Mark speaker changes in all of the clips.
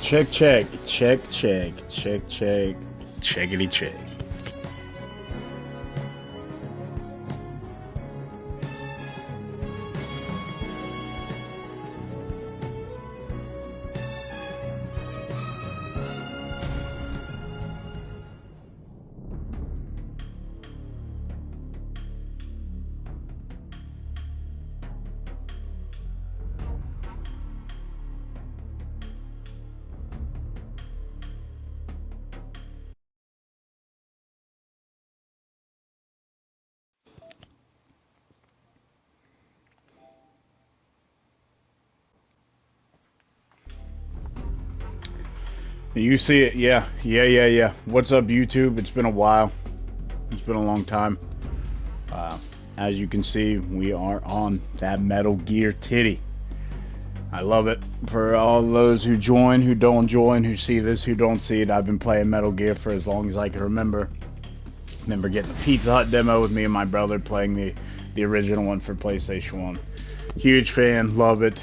Speaker 1: Check, check, check, check, check, check, checkity check. You see it, yeah. What's up, YouTube? It's been a while. It's been a long time. As you can see, we are on that Metal Gear titty. I love it. For all those who join, who don't join, who see this, who don't see it, I've been playing Metal Gear for as long as I can remember. Remember getting the Pizza Hut demo with me and my brother, playing the original one for PlayStation 1. Huge fan, love it.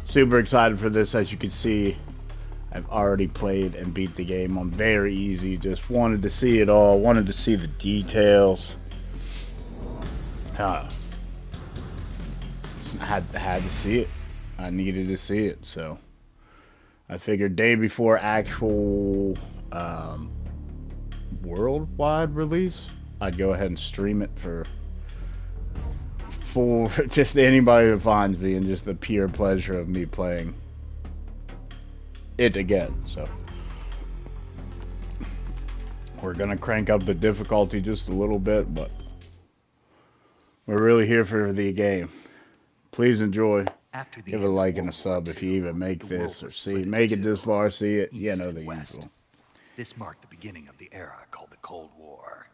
Speaker 1: Super excited for this. As you can see, I've already played and beat the game on very easy. Just wanted to see it all. Wanted to see the details. Had to see it. I needed to see it. So I figured day before actual worldwide release, I'd go ahead and stream it for just anybody that finds me, and just the pure pleasure of me playing it again. So we're gonna crank up the difficulty just a little bit, but we're really here for the game. Please enjoy. Give a like and a sub if you even make this or make it this far, see it. You know the usual.
Speaker 2: This marked the beginning of the era called the Cold War.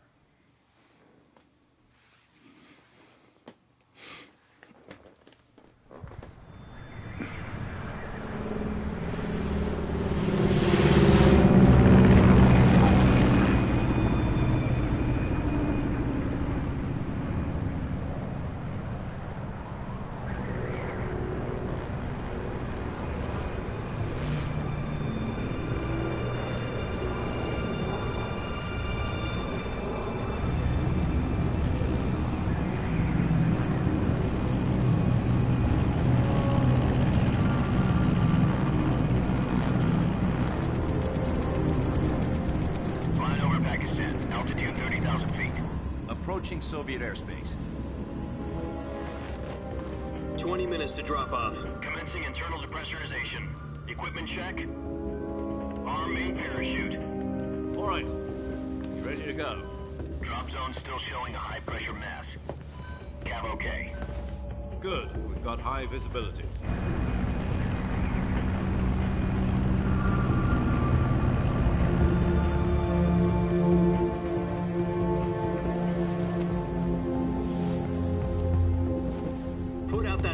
Speaker 3: Approaching Soviet airspace.
Speaker 4: 20 minutes to drop off.
Speaker 5: Commencing internal depressurization. Equipment check. Arm main parachute.
Speaker 3: All right. You ready to go?
Speaker 5: Drop zone still showing a high pressure mass. Cav okay.
Speaker 3: Good. We've got high visibility.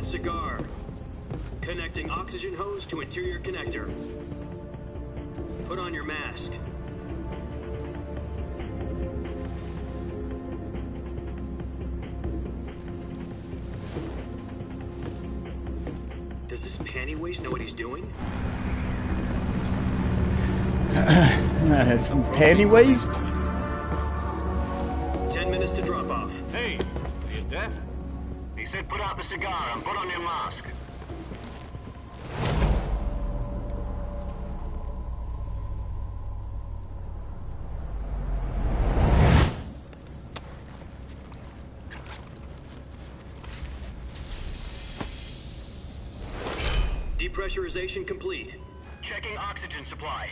Speaker 4: Cigar. Connecting oxygen hose to interior connector. Put on your mask. Does this panty waste know what he's doing?
Speaker 1: Some panty waste?
Speaker 4: 10 minutes to drop off.
Speaker 3: Hey, are you deaf?
Speaker 5: He said put out the cigar and put on your mask.
Speaker 4: Depressurization complete.
Speaker 5: Checking oxygen supply.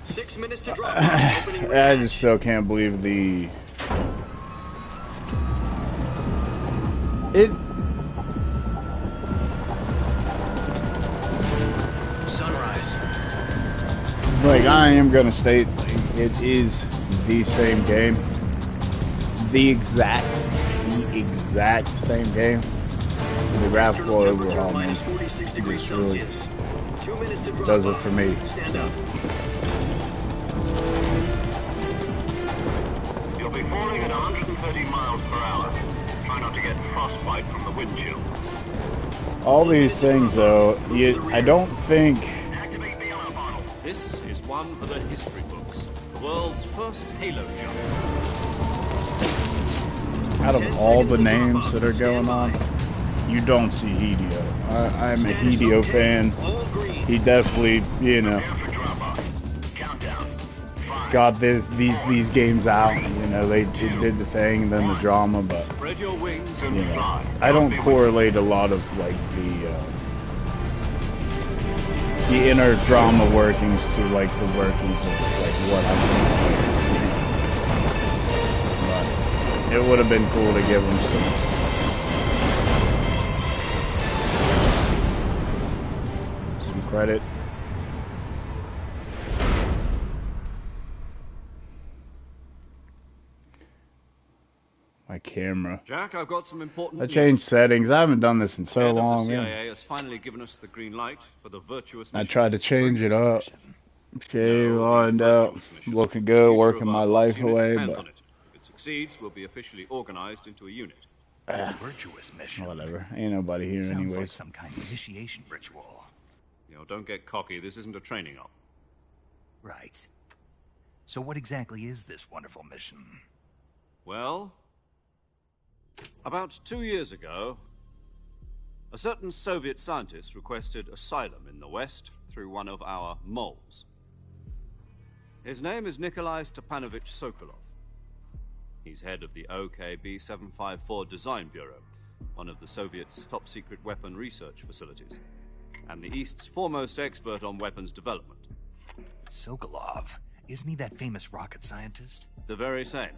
Speaker 4: 6 minutes to drop off.
Speaker 1: I just still can't believe the...
Speaker 5: Sunrise.
Speaker 1: Like, I am gonna state, it is the same game. The exact same game. The graphical overhaul, man,
Speaker 4: minus 46 degrees
Speaker 1: really
Speaker 4: Celsius. 2 minutes to drop
Speaker 1: does it
Speaker 4: off.
Speaker 1: for me.
Speaker 4: Stand up.
Speaker 5: You'll be falling at 130 miles per hour. Try not to get frostbite from the wind chill.
Speaker 1: All these things, though, I don't think
Speaker 3: world's first Halo jump.
Speaker 1: Out of
Speaker 4: 10
Speaker 1: all the
Speaker 4: seconds to
Speaker 1: names
Speaker 4: drop
Speaker 1: that are
Speaker 4: off.
Speaker 1: going
Speaker 4: Stand
Speaker 1: on, you don't see Hideo. I'm a
Speaker 4: Status
Speaker 1: Hideo
Speaker 4: okay.
Speaker 1: fan.
Speaker 4: All green.
Speaker 1: He definitely, you know,
Speaker 5: Prepare for drop-off. Countdown. 5,
Speaker 1: got these games out. You know, they did the thing, and then the drama, but
Speaker 3: Spread your wings and
Speaker 1: you know,
Speaker 3: fly.
Speaker 1: I don't correlate a lot of like the inner drama workings to like the workings of like what I've seen. But it would have been cool to give him some credit. My camera.
Speaker 3: Jack, I've got some important
Speaker 1: I
Speaker 3: news.
Speaker 1: changed settings. I haven't done this in so
Speaker 3: Head of
Speaker 1: long.
Speaker 3: the
Speaker 1: Man.
Speaker 3: CIA has finally given us the green light for the virtuous
Speaker 1: I
Speaker 3: mission.
Speaker 1: tried to change it up. Shave,
Speaker 3: No, the
Speaker 1: lined up,
Speaker 3: virtuous mission.
Speaker 1: looking
Speaker 3: The
Speaker 1: good,
Speaker 3: future
Speaker 1: working
Speaker 3: of
Speaker 1: my
Speaker 3: our
Speaker 1: life
Speaker 3: Fox unit
Speaker 1: away,
Speaker 3: depends
Speaker 1: but
Speaker 3: on it. If it succeeds, we'll be officially organized into a unit.
Speaker 2: Virtuous mission.
Speaker 1: whatever. Ain't nobody here
Speaker 2: Sounds
Speaker 1: anyways.
Speaker 2: like some kind of initiation ritual.
Speaker 3: You know, don't get cocky. This isn't a training op.
Speaker 2: Right. So what exactly is this wonderful mission?
Speaker 3: Well, about 2 years ago, a certain Soviet scientist requested asylum in the West through one of our moles. His name is Nikolai Stepanovich Sokolov. He's head of the OKB-754 Design Bureau, one of the Soviets' top-secret weapon research facilities, and the East's foremost expert on weapons development.
Speaker 2: Sokolov. Isn't he that famous rocket scientist?
Speaker 3: The very same.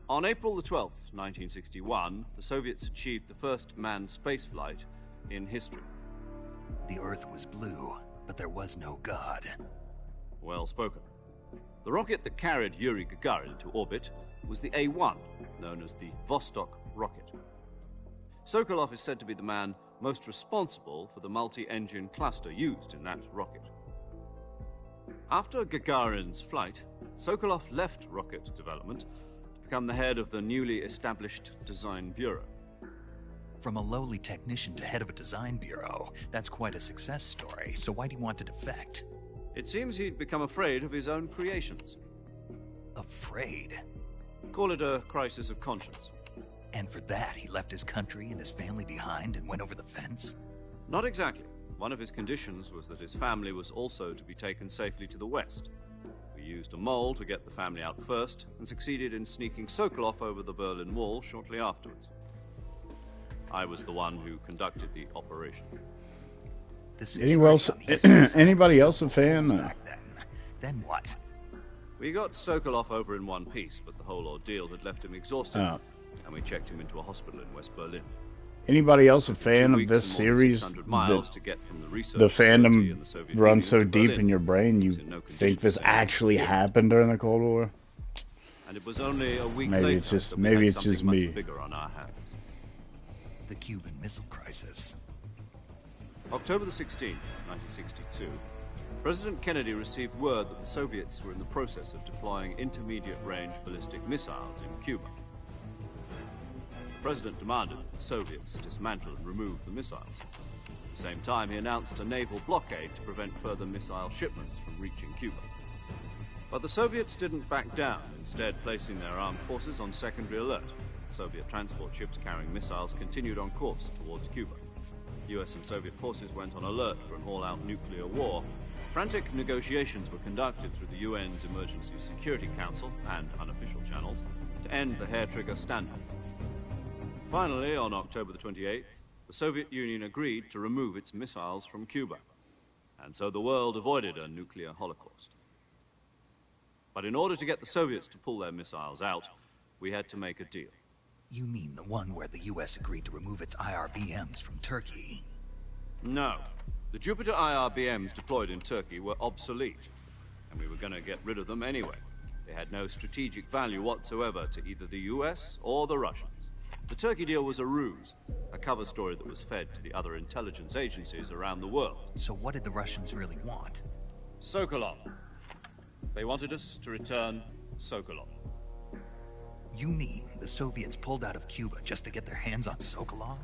Speaker 3: On April the 12th, 1961, the Soviets achieved the first manned spaceflight in history.
Speaker 2: The Earth was blue, but there was no God.
Speaker 3: Well spoken. The rocket that carried Yuri Gagarin to orbit was the A-1, known as the Vostok rocket. Sokolov is said to be the man most responsible for the multi-engine cluster used in that rocket. After Gagarin's flight, Sokolov left rocket development to become the head of the newly established Design Bureau.
Speaker 2: From a lowly technician to head of a design bureau, that's quite a success story. So why do you want to defect?
Speaker 3: It seems he'd become afraid of his own creations.
Speaker 2: Afraid.
Speaker 3: Call it a crisis of conscience.
Speaker 2: And for that, he left his country and his family behind and went over the fence?
Speaker 3: Not exactly. One of his conditions was that his family was also to be taken safely to the west. We used a mole to get the family out first, and succeeded in sneaking Sokolov over the Berlin Wall shortly afterwards. I was the one who conducted the operation.
Speaker 2: The
Speaker 1: Anybody else a fan?
Speaker 2: Back then what?
Speaker 3: We got Sokolov over in one piece, but the whole ordeal had left him exhausted,
Speaker 1: Oh.
Speaker 3: and we checked him into a hospital in West Berlin.
Speaker 1: Anybody else a
Speaker 3: 2
Speaker 1: fan of
Speaker 3: weeks
Speaker 1: this
Speaker 3: and more than
Speaker 1: series?
Speaker 3: 600 miles to get from the research
Speaker 1: The
Speaker 3: facility in the
Speaker 1: fandom
Speaker 3: Soviet
Speaker 1: runs so
Speaker 3: Union to
Speaker 1: deep
Speaker 3: Berlin.
Speaker 1: in your brain, you
Speaker 3: Was in no
Speaker 1: think
Speaker 3: condition
Speaker 1: this
Speaker 3: to say
Speaker 1: actually
Speaker 3: yeah.
Speaker 1: happened during the Cold War?
Speaker 3: And it was only a week
Speaker 1: Maybe
Speaker 3: later
Speaker 1: it's just-
Speaker 3: that we
Speaker 1: maybe
Speaker 3: had
Speaker 1: it's
Speaker 3: something
Speaker 1: just
Speaker 3: much
Speaker 1: me.
Speaker 3: bigger on our hands.
Speaker 2: The Cuban Missile Crisis.
Speaker 3: October the 16th, 1962, President Kennedy received word that the Soviets were in the process of deploying intermediate-range ballistic missiles in Cuba. The President demanded that the Soviets dismantle and remove the missiles. At the same time, he announced a naval blockade to prevent further missile shipments from reaching Cuba. But the Soviets didn't back down, instead placing their armed forces on secondary alert. Soviet transport ships carrying missiles continued on course towards Cuba. US and Soviet forces went on alert for an all-out nuclear war. Frantic negotiations were conducted through the UN's Emergency Security Council and unofficial channels to end the hair-trigger standoff. Finally, on October the 28th, the Soviet Union agreed to remove its missiles from Cuba. And so the world avoided a nuclear holocaust. But in order to get the Soviets to pull their missiles out, we had to make a deal.
Speaker 2: You mean the one where the US agreed to remove its IRBMs from Turkey?
Speaker 3: No. The Jupiter IRBMs deployed in Turkey were obsolete, and we were going to get rid of them anyway. They had no strategic value whatsoever to either the US or the Russians. The Turkey deal was a ruse, a cover story that was fed to the other intelligence agencies around the world.
Speaker 2: So what did the Russians really want?
Speaker 3: Sokolov. They wanted us to return Sokolov.
Speaker 2: You mean the Soviets pulled out of Cuba just to get their hands on Sokolov?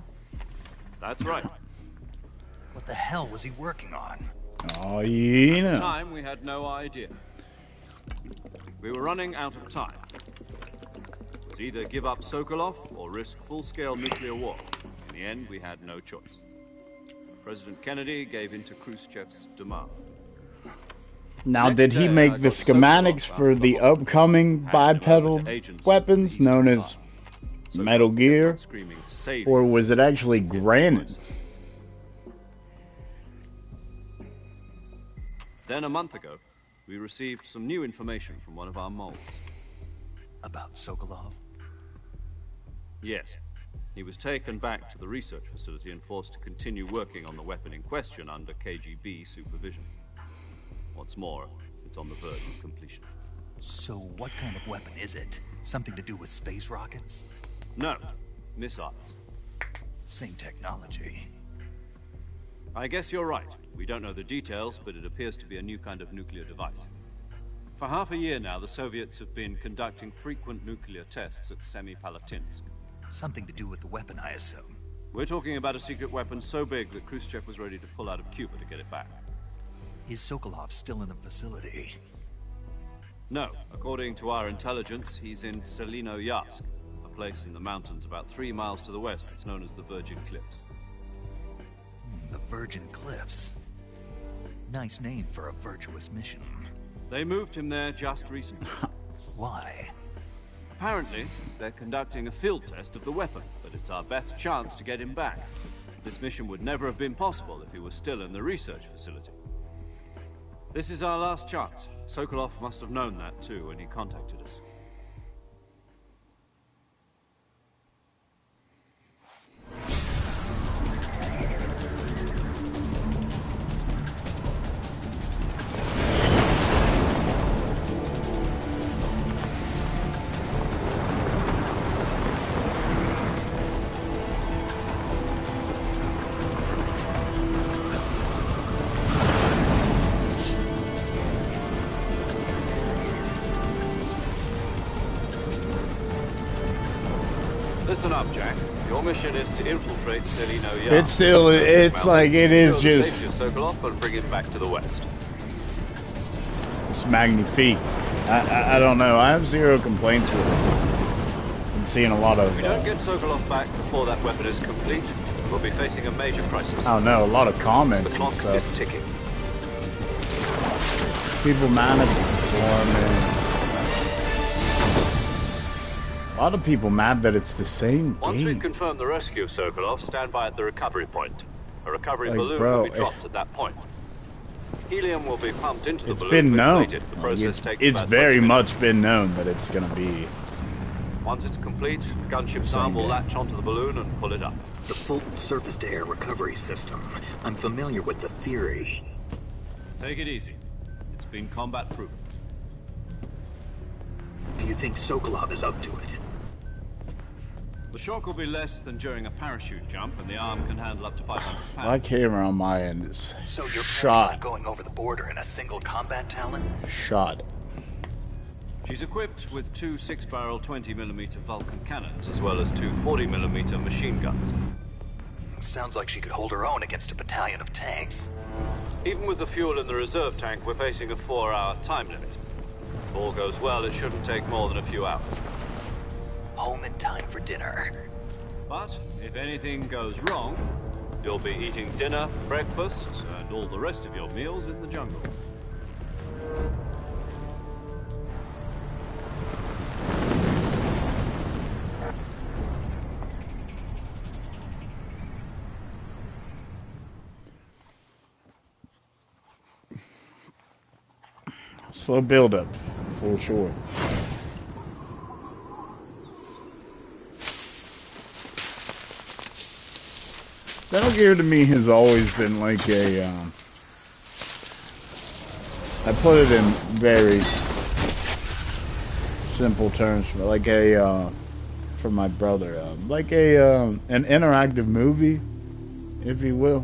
Speaker 3: That's right.
Speaker 2: What the hell was he working on?
Speaker 1: Oh, you
Speaker 3: At the
Speaker 1: know.
Speaker 3: time, we had no idea. We were running out of time. It was either give up Sokolov or risk full-scale nuclear war. In the end, we had no choice. President Kennedy gave in to Khrushchev's demand.
Speaker 1: Now,
Speaker 3: Next
Speaker 1: did he
Speaker 3: day, I
Speaker 1: make the
Speaker 3: got Sokolov
Speaker 1: schematics
Speaker 3: out
Speaker 1: for
Speaker 3: of
Speaker 1: the
Speaker 3: hospital,
Speaker 1: upcoming
Speaker 3: handed him over
Speaker 1: bipedal
Speaker 3: to agents
Speaker 1: weapons
Speaker 3: on the
Speaker 1: known
Speaker 3: eastern
Speaker 1: as
Speaker 3: side.
Speaker 1: Metal
Speaker 3: Sokolov kept
Speaker 1: Gear,
Speaker 3: on screaming, "Save
Speaker 1: or
Speaker 3: me,"
Speaker 1: was it actually
Speaker 3: to get
Speaker 1: granted?
Speaker 3: closer. Then a month ago, we received some new information from one of our moles.
Speaker 2: About Sokolov?
Speaker 3: Yes. He was taken back to the research facility and forced to continue working on the weapon in question under KGB supervision. What's more, it's on the verge of completion.
Speaker 2: So what kind of weapon is it? Something to do with space rockets?
Speaker 3: No, missiles.
Speaker 2: Same technology.
Speaker 3: I guess you're right. We don't know the details, but it appears to be a new kind of nuclear device. For half a year now, the Soviets have been conducting frequent nuclear tests at Semipalatinsk.
Speaker 2: Something to do with the weapon, I assume.
Speaker 3: We're talking about a secret weapon so big that Khrushchev was ready to pull out of Cuba to get it back.
Speaker 2: Is Sokolov still in the facility?
Speaker 3: No, according to our intelligence, he's in Selinoyarsk, a place in the mountains about 3 miles to the west that's known as the Virgin Cliffs.
Speaker 2: The Virgin Cliffs. Nice name for a virtuous mission.
Speaker 3: They moved him there just recently.
Speaker 2: Why?
Speaker 3: Apparently, they're conducting a field test of the weapon, but it's our best chance to get him back. This mission would never have been possible if he was still in the research facility. This is our last chance. Sokolov must have known that too when he contacted us. Listen up, Jack. Your mission is to infiltrate Selinoyarsk.
Speaker 1: It's still, it's like, it is just,
Speaker 3: Sokolov and bring it back to the west.
Speaker 1: it's magnifique. I don't know, I have zero complaints with it. I'm seeing a lot of,
Speaker 3: If we don't get Sokolov back before that weapon is complete, we'll be facing a major crisis.
Speaker 1: I don't know, a lot of
Speaker 3: The
Speaker 1: comments and
Speaker 3: clock
Speaker 1: stuff.
Speaker 3: is ticking.
Speaker 1: People mad at the performance. A lot of people mad that it's the same
Speaker 3: Once
Speaker 1: game.
Speaker 3: we've confirmed the rescue of Sokolov, stand by at the recovery point. A recovery
Speaker 1: Like,
Speaker 3: balloon
Speaker 1: bro,
Speaker 3: will be dropped at that point. Helium will be pumped into the
Speaker 1: It's
Speaker 3: balloon
Speaker 1: been
Speaker 3: to
Speaker 1: known.
Speaker 3: inflate it. The process takes
Speaker 1: It's
Speaker 3: about
Speaker 1: very
Speaker 3: 20 minutes.
Speaker 1: much been known that it's gonna be.
Speaker 3: Once it's complete, gunship's
Speaker 1: Same
Speaker 3: arm will
Speaker 1: game.
Speaker 3: latch onto the balloon and pull it up.
Speaker 2: The Fulton surface-to-air recovery system. I'm familiar with the theory.
Speaker 3: Take it easy. It's been combat proven.
Speaker 2: Do you think Sokolov is up to it?
Speaker 3: The shock will be less than during a parachute jump, and the arm can handle up to 500 pounds.
Speaker 1: My camera on my end is
Speaker 2: So you're planning on
Speaker 1: shot.
Speaker 2: going over the border in a single combat Talon?
Speaker 1: Shot.
Speaker 3: She's equipped with 2 6-barrel 20mm Vulcan cannons, as well as 2 40mm machine guns.
Speaker 2: Sounds like she could hold her own against a battalion of tanks.
Speaker 3: Even with the fuel in the reserve tank, we're facing a 4-hour time limit. If all goes well, it shouldn't take more than a few hours.
Speaker 2: Home in time for dinner.
Speaker 3: But if anything goes wrong, you'll be eating dinner, breakfast, and all the rest of your meals in the jungle.
Speaker 1: Slow build up, for sure. Metal Gear to me has always been like a, I put it in very simple terms, but like a, for my brother, like a, an interactive movie, if you will.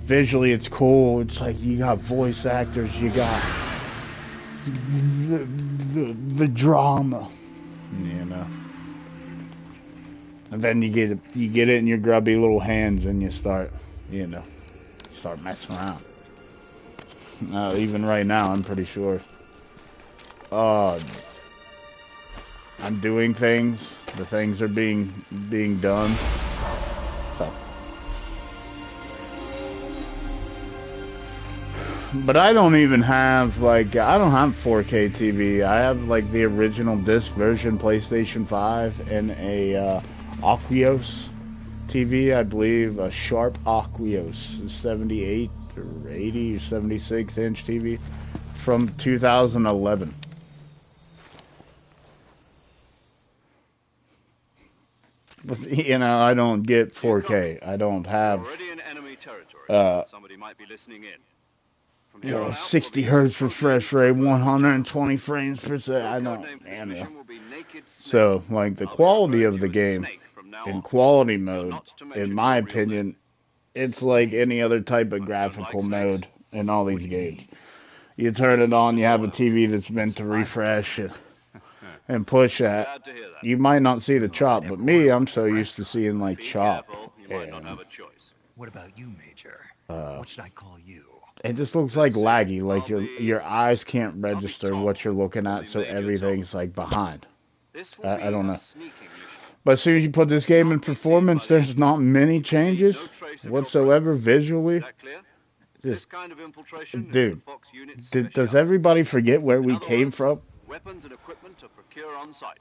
Speaker 1: Visually, it's cool. It's like you got voice actors, you got the drama, you know. And then you get it in your grubby little hands, and you start, you know, start messing around. Even right now, I'm pretty sure I'm doing things. The things are being done. So. But I don't even have, like, I don't have 4K TV. I have, like, the original disc version PlayStation 5 and a Aquios TV, I believe, a Sharp Aquios 78 or 80 or 76 inch TV from 2011. But, you know, I don't get 4K. I don't have
Speaker 3: Already in enemy territory. Somebody might be listening in. From here on out,
Speaker 1: 60
Speaker 3: we'll be
Speaker 1: hertz
Speaker 3: using
Speaker 1: refresh
Speaker 3: code
Speaker 1: rate,
Speaker 3: names to
Speaker 1: 120 frames per second. I
Speaker 3: Your
Speaker 1: don't,
Speaker 3: code name for this
Speaker 1: man.
Speaker 3: mission will be Naked Snake.
Speaker 1: So, like, the
Speaker 3: I'll be
Speaker 1: quality
Speaker 3: referring
Speaker 1: of
Speaker 3: to
Speaker 1: the
Speaker 3: you as
Speaker 1: game,
Speaker 3: Snake from now
Speaker 1: in
Speaker 3: on.
Speaker 1: quality
Speaker 3: You're
Speaker 1: mode,
Speaker 3: not to mention
Speaker 1: in my
Speaker 3: your real
Speaker 1: opinion,
Speaker 3: name.
Speaker 1: it's like any other type of
Speaker 3: don't
Speaker 1: graphical
Speaker 3: like snakes.
Speaker 1: mode in all these
Speaker 2: What do you
Speaker 1: games.
Speaker 2: mean?
Speaker 1: You turn it on, you have a TV that's meant to refresh and push that.
Speaker 3: Glad to hear that.
Speaker 1: You might not see the
Speaker 2: Well,
Speaker 1: chop,
Speaker 2: I
Speaker 1: but
Speaker 2: never
Speaker 1: me,
Speaker 2: ordered
Speaker 1: I'm
Speaker 2: one at
Speaker 1: so
Speaker 2: a
Speaker 1: used to
Speaker 2: restaurant.
Speaker 1: seeing like
Speaker 3: Be
Speaker 1: chop.
Speaker 3: careful. You might not
Speaker 1: And
Speaker 3: have a choice.
Speaker 2: What about you, Major? What should I call you?
Speaker 1: it just looks like laggy, like
Speaker 3: I'll
Speaker 1: your
Speaker 3: be-
Speaker 1: eyes can't
Speaker 3: I'll be
Speaker 1: register
Speaker 3: Tom.
Speaker 1: what you're looking
Speaker 3: Call
Speaker 1: at,
Speaker 3: me
Speaker 1: so
Speaker 3: Major Tom.
Speaker 1: everything's like behind.
Speaker 3: This will
Speaker 1: I
Speaker 3: be
Speaker 1: don't
Speaker 3: a
Speaker 1: know.
Speaker 3: sneaking mission.
Speaker 1: But as soon as you put this game in performance, there's not many changes
Speaker 3: No trace of your
Speaker 1: whatsoever
Speaker 3: presence.
Speaker 1: visually.
Speaker 3: Is that clear? This
Speaker 1: Just,
Speaker 3: kind of infiltration is
Speaker 1: dude,
Speaker 3: the Fox unit's
Speaker 1: does
Speaker 3: specialty.
Speaker 1: everybody forget where
Speaker 3: In
Speaker 1: we
Speaker 3: other
Speaker 1: came
Speaker 3: words,
Speaker 1: from?
Speaker 3: Weapons and equipment to procure on site.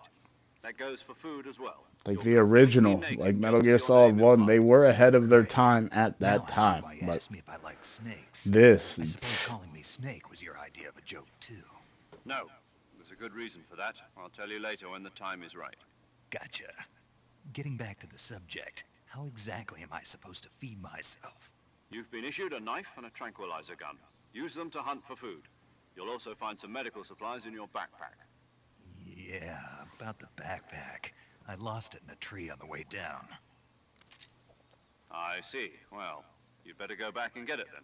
Speaker 3: That goes for food as well.
Speaker 1: Like
Speaker 3: You're
Speaker 1: the
Speaker 3: completely
Speaker 1: original,
Speaker 3: naked,
Speaker 1: like
Speaker 3: just
Speaker 1: Metal
Speaker 3: as
Speaker 1: Gear
Speaker 3: your
Speaker 1: Solid
Speaker 3: name
Speaker 1: 1, they
Speaker 3: implies.
Speaker 1: were ahead of their
Speaker 2: Great.
Speaker 1: time at
Speaker 2: Now
Speaker 1: that
Speaker 2: I see
Speaker 1: time.
Speaker 2: why you
Speaker 1: But
Speaker 2: asked me if I like snakes.
Speaker 1: this,
Speaker 2: I suppose calling me Snake was your idea of a joke, too.
Speaker 3: No, there's a good reason for that. I'll tell you later when the time is right.
Speaker 2: Gotcha. Getting back to the subject, how exactly am I supposed to feed myself?
Speaker 3: You've been issued a knife and a tranquilizer gun. Use them to hunt for food. You'll also find some medical supplies in your backpack.
Speaker 2: Yeah, about the backpack. I lost it in a tree on the way down.
Speaker 3: I see. Well, you'd better go back and get it then.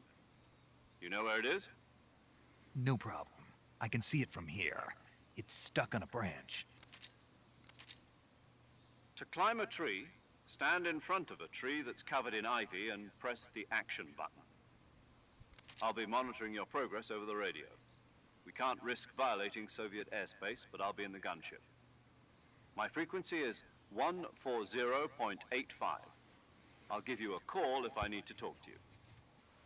Speaker 3: You know where it is?
Speaker 2: No problem. I can see it from here. It's stuck on a branch.
Speaker 3: To climb a tree, stand in front of a tree that's covered in ivy and press the action button. I'll be monitoring your progress over the radio. We can't risk violating Soviet airspace, but I'll be in the gunship. My frequency is 140.85. I'll give you a call if I need to talk to you.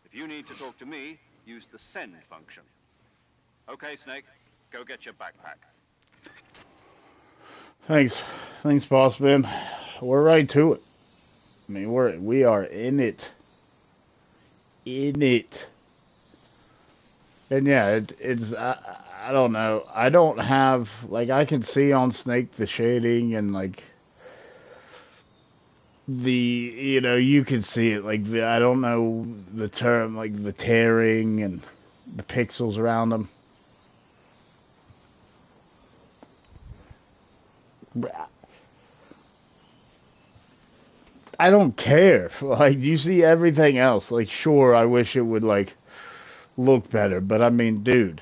Speaker 3: If you need to talk to me, use the send function. Okay, Snake, go get your backpack.
Speaker 1: thanks, boss man. We're right to it. I mean, we are in it. And yeah, it's I don't know. I don't have, like, I can see on Snake the shading and like you can see it, like I don't know the term, like the tearing and the pixels around them. I don't care. Like, you see everything else. Like, sure, I wish it would like look better, but I mean, dude.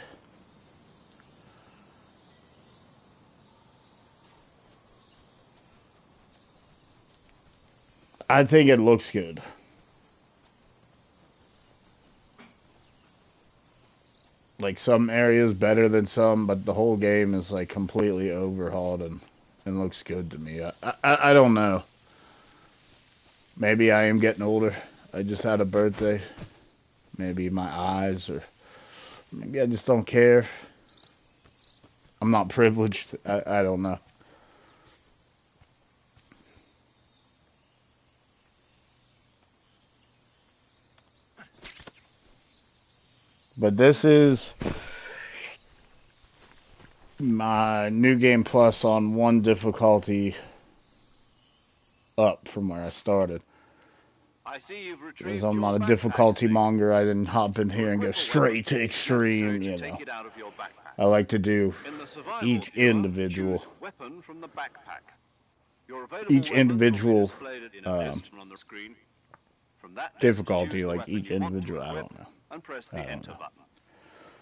Speaker 1: I think it looks good. Like, some areas better than some, but the whole game is like completely overhauled and looks good to me. I don't know. Maybe I am getting older. I just had a birthday. Maybe my eyes, or maybe I just don't care. I'm not privileged. I don't know. But this is my New Game Plus on one difficulty up from where I started.
Speaker 3: I see you've
Speaker 1: Because
Speaker 3: retrieved
Speaker 1: I'm
Speaker 3: your
Speaker 1: not a
Speaker 3: backpack,
Speaker 1: difficulty
Speaker 3: Snake.
Speaker 1: monger. I didn't hop in here and go
Speaker 3: Equip a
Speaker 1: straight to
Speaker 3: weapon
Speaker 1: extreme,
Speaker 3: necessary
Speaker 1: you
Speaker 3: to
Speaker 1: know.
Speaker 3: take it out of your backpack.
Speaker 1: I like to do
Speaker 3: In the survival
Speaker 1: each
Speaker 3: viewer,
Speaker 1: individual
Speaker 3: choose weapon from the backpack. Your available
Speaker 1: each
Speaker 3: weapons will be
Speaker 1: individual
Speaker 3: displayed in a list on the screen. From that list,
Speaker 1: difficulty,
Speaker 3: choose the
Speaker 1: like
Speaker 3: weapon
Speaker 1: each
Speaker 3: you want to
Speaker 1: individual. I
Speaker 3: equip
Speaker 1: don't know.
Speaker 3: and press the
Speaker 1: I don't
Speaker 3: enter
Speaker 1: know.
Speaker 3: button.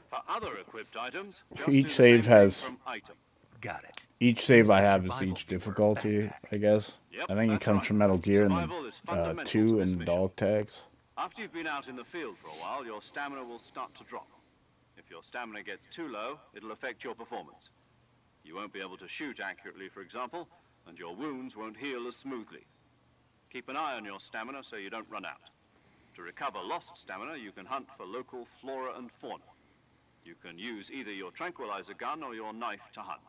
Speaker 3: For other equipped items, just
Speaker 1: Each
Speaker 3: do the
Speaker 1: save
Speaker 3: same
Speaker 1: has-
Speaker 3: thing from item.
Speaker 2: Got it.
Speaker 1: Each save
Speaker 2: Here's
Speaker 1: I
Speaker 2: the
Speaker 1: have is
Speaker 2: survival
Speaker 1: each
Speaker 2: viewer
Speaker 1: difficulty,
Speaker 2: backpack.
Speaker 1: I guess.
Speaker 3: Yep,
Speaker 1: I think it
Speaker 3: that's
Speaker 1: comes
Speaker 3: right.
Speaker 1: from Metal Gear and
Speaker 3: Survival is fundamental to
Speaker 1: 2
Speaker 3: this
Speaker 1: and
Speaker 3: mission.
Speaker 1: dog tags.
Speaker 3: After you've been out in the field for a while, your stamina will start to drop. If your stamina gets too low, it'll affect your performance. You won't be able to shoot accurately, for example, and your wounds won't heal as smoothly. Keep an eye on your stamina so you don't run out. To recover lost stamina, you can hunt for local flora and fauna. You can use either your tranquilizer gun or your knife to hunt.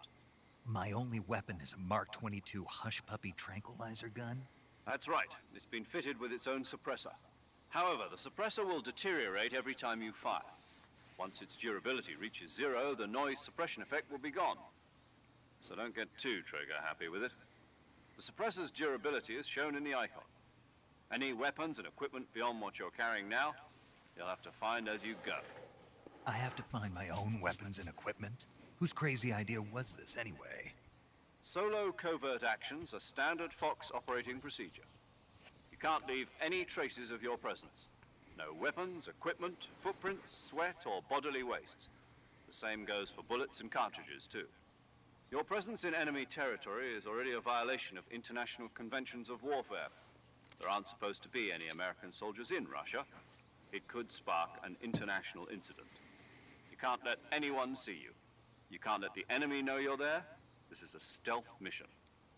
Speaker 2: My only weapon is a Mark 22 Hush Puppy tranquilizer gun?
Speaker 3: That's right. It's been fitted with its own suppressor. However, the suppressor will deteriorate every time you fire. Once its durability reaches 0, the noise suppression effect will be gone. So don't get too trigger-happy with it. The suppressor's durability is shown in the icon. Any weapons and equipment beyond what you're carrying now, you'll have to find as you go.
Speaker 2: I have to find my own weapons and equipment? Whose crazy idea was this anyway?
Speaker 3: Solo covert actions are standard Fox operating procedure. You can't leave any traces of your presence. No weapons, equipment, footprints, sweat, or bodily wastes. The same goes for bullets and cartridges, too. Your presence in enemy territory is already a violation of international conventions of warfare. There aren't supposed to be any American soldiers in Russia. It could spark an international incident. You can't let anyone see you. You can't let the enemy know you're there. This is a stealth mission.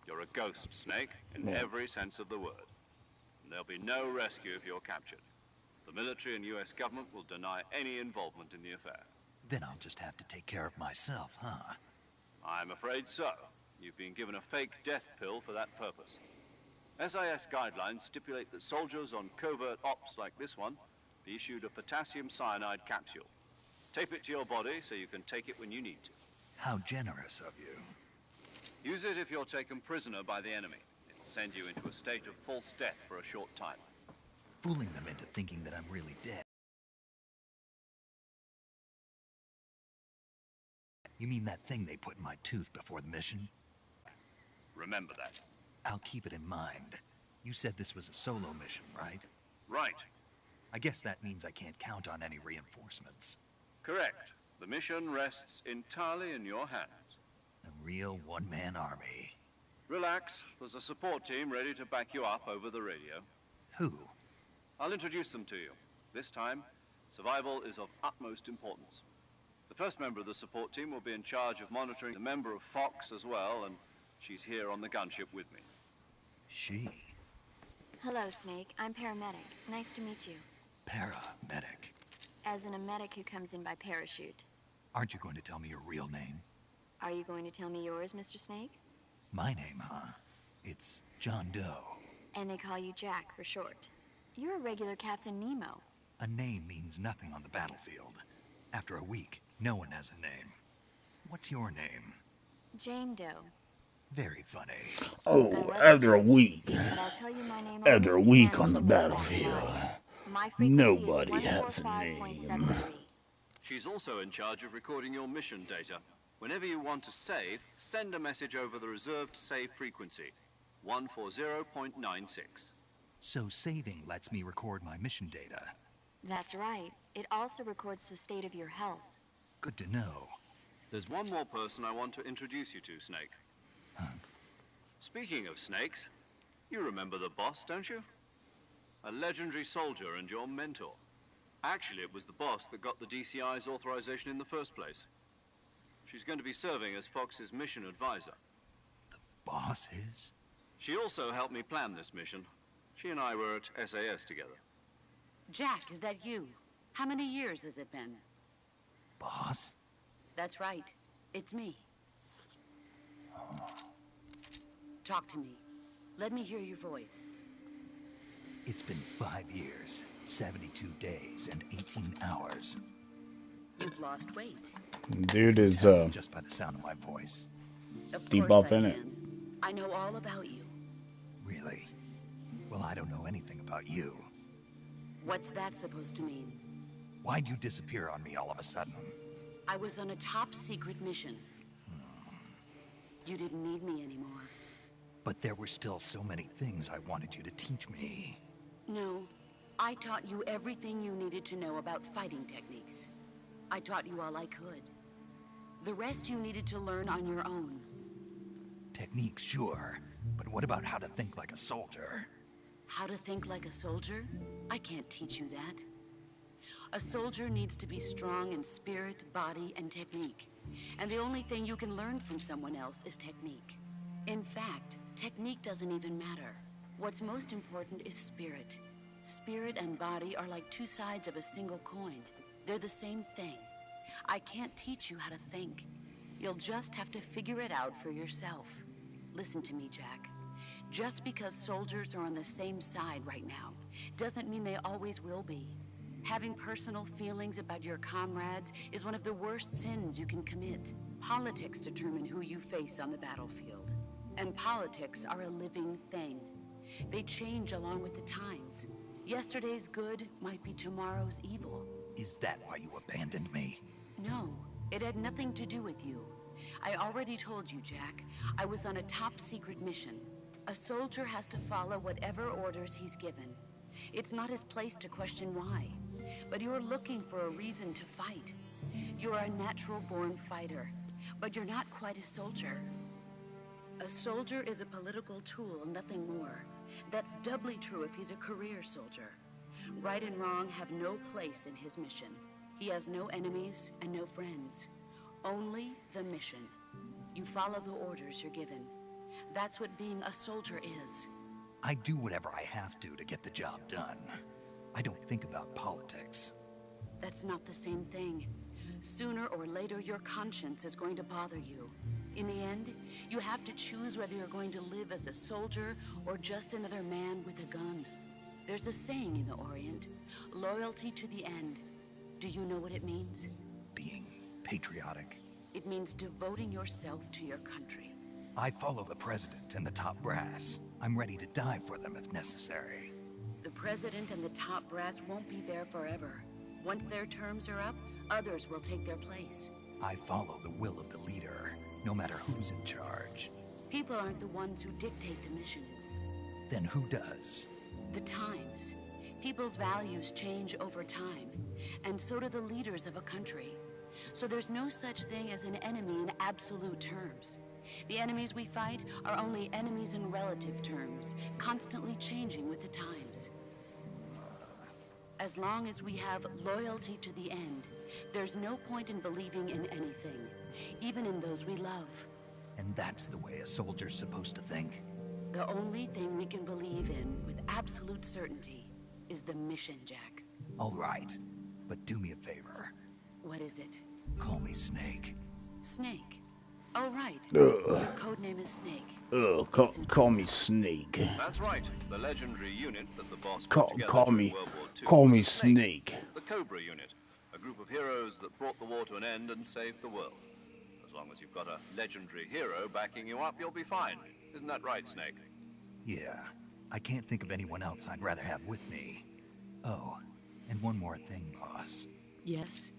Speaker 3: You're a ghost, Snake, in every sense of the word. And there'll be no rescue if you're captured. The military and US government will deny any involvement in the affair.
Speaker 2: Then I'll just have to take care of myself, huh?
Speaker 3: I'm afraid so. You've been given a fake death pill for that purpose. SIS guidelines stipulate that soldiers on covert ops like this one be issued a potassium cyanide capsule. Tape it to your body so you can take it when you need to.
Speaker 2: How generous of you.
Speaker 3: Use it if you're taken prisoner by the enemy. It'll send you into a state of false death for a short time.
Speaker 2: Fooling them into thinking that I'm really dead. You mean that thing they put in my tooth before the mission?
Speaker 3: Remember that.
Speaker 2: I'll keep it in mind. You said this was a solo mission, right?
Speaker 3: Right.
Speaker 2: I guess that means I can't count on any reinforcements.
Speaker 3: Correct. The mission rests entirely in your hands.
Speaker 2: A real one-man army.
Speaker 3: Relax. There's a support team ready to back you up over the radio.
Speaker 2: Who?
Speaker 3: I'll introduce them to you. This time, survival is of utmost importance. The first member of the support team will be in charge of monitoring the member of Fox as well, and she's here on the gunship with me.
Speaker 2: She?
Speaker 6: Hello, Snake. I'm paramedic. Nice to meet you.
Speaker 2: Paramedic.
Speaker 6: As in a medic who comes in by parachute.
Speaker 2: Aren't you going to tell me your real name?
Speaker 6: Are you going to tell me yours, Mr. Snake?
Speaker 2: My name, huh? It's John Doe.
Speaker 6: And they call you Jack for short. You're a regular Captain Nemo.
Speaker 2: A name means nothing on the battlefield. After a week, no one has a name. What's your name?
Speaker 6: Jane Doe.
Speaker 2: Very funny.
Speaker 1: Oh, after a week.
Speaker 6: But I'll tell you my name
Speaker 1: After a
Speaker 6: only
Speaker 1: week
Speaker 6: if
Speaker 1: on
Speaker 6: you
Speaker 1: the
Speaker 6: manage to
Speaker 1: battlefield.
Speaker 6: know that. My frequency
Speaker 1: Nobody
Speaker 6: is
Speaker 1: has a
Speaker 6: 145.73.
Speaker 1: name.
Speaker 3: She's also in charge of recording your mission data. Whenever you want to save, send a message over the reserved save frequency, 140.96.
Speaker 2: So saving lets me record my mission data.
Speaker 6: That's right. It also records the state of your health.
Speaker 2: Good to know.
Speaker 3: There's one more person I want to introduce you to, Snake.
Speaker 2: Huh?
Speaker 3: Speaking of snakes, you remember the boss, don't you? A legendary soldier and your mentor. Actually, it was the boss that got the DCI's authorization in the first place. She's going to be serving as Fox's mission advisor.
Speaker 2: The boss is?
Speaker 3: She also helped me plan this mission. She and I were at SAS together.
Speaker 7: Jack, is that you? How many years has it been?
Speaker 2: Boss?
Speaker 7: That's right. It's me. Talk to me. Let me hear your voice.
Speaker 2: It's been 5 years, 72 days, and 18 hours.
Speaker 7: You've lost weight.
Speaker 1: Dude is
Speaker 2: Just by the sound of my voice.
Speaker 7: Of
Speaker 1: deep
Speaker 7: course
Speaker 1: up
Speaker 7: I
Speaker 1: in it.
Speaker 7: can. I know all about you.
Speaker 2: Really? Well, I don't know anything about you.
Speaker 7: What's that supposed to mean?
Speaker 2: Why'd you disappear on me all of a sudden?
Speaker 7: I was on a top secret mission. You didn't need me anymore.
Speaker 2: But there were still so many things I wanted you to teach me.
Speaker 7: No, I taught you everything you needed to know about fighting techniques. I taught you all I could. The rest you needed to learn on your own.
Speaker 2: Techniques, sure. But what about how to think like a soldier?
Speaker 7: How to think like a soldier? I can't teach you that. A soldier needs to be strong in spirit, body, and technique. And the only thing you can learn from someone else is technique. In fact, technique doesn't even matter. What's most important is spirit. Spirit and body are like two sides of a single coin. They're the same thing. I can't teach you how to think. You'll just have to figure it out for yourself. Listen to me, Jack. Just because soldiers are on the same side right now doesn't mean they always will be. Having personal feelings about your comrades is one of the worst sins you can commit. Politics determine who you face on the battlefield. And politics are a living thing. They change along with the times. Yesterday's good might be tomorrow's evil.
Speaker 2: Is that why you abandoned me?
Speaker 7: No, it had nothing to do with you. I already told you, Jack. I was on a top-secret mission. A soldier has to follow whatever orders he's given. It's not his place to question why. But you're looking for a reason to fight. You're a natural-born fighter, but you're not quite a soldier. A soldier is a political tool, nothing more. That's doubly true if he's a career soldier. Right and wrong have no place in his mission. He has no enemies and no friends. Only the mission. You follow the orders you're given. That's what being a soldier is.
Speaker 2: I do whatever I have to get the job done. I don't think about politics.
Speaker 7: That's not the same thing. Sooner or later, your conscience is going to bother you. In the end, you have to choose whether you're going to live as a soldier or just another man with a gun. There's a saying in the Orient, loyalty to the end. Do you know what it means?
Speaker 2: Being patriotic.
Speaker 7: It means devoting yourself to your country.
Speaker 2: I follow the president and the top brass. I'm ready to die for them if necessary.
Speaker 7: The president and the top brass won't be there forever. Once their terms are up, others will take their place.
Speaker 2: I follow the will of the leader, no matter who's in charge.
Speaker 7: People aren't the ones who dictate the missions.
Speaker 2: Then who does?
Speaker 7: The times. People's values change over time, and so do the leaders of a country. So there's no such thing as an enemy in absolute terms. The enemies we fight are only enemies in relative terms, constantly changing with the times. As long as we have loyalty to the end, there's no point in believing in anything, even in those we love.
Speaker 2: And that's the way a soldier's supposed to think?
Speaker 7: The only thing we can believe in with absolute certainty is the mission, Jack.
Speaker 2: All right, but do me a favor.
Speaker 7: What is it?
Speaker 2: Call me Snake.
Speaker 7: Snake? Oh, right. Your codename is Snake.
Speaker 1: Call me Snake.
Speaker 3: That's right. The legendary unit that the boss
Speaker 1: Call
Speaker 3: put together
Speaker 1: me
Speaker 3: during World War II
Speaker 1: call
Speaker 3: was
Speaker 1: me
Speaker 3: a
Speaker 1: Snake.
Speaker 3: The Cobra unit, a group of heroes that brought the war to an end and saved the world. As long as you've got a legendary hero backing you up, you'll be fine. Isn't that right, Snake?
Speaker 2: Yeah, I can't think of anyone else I'd rather have with me. Oh, and one more thing, boss.
Speaker 7: Yes?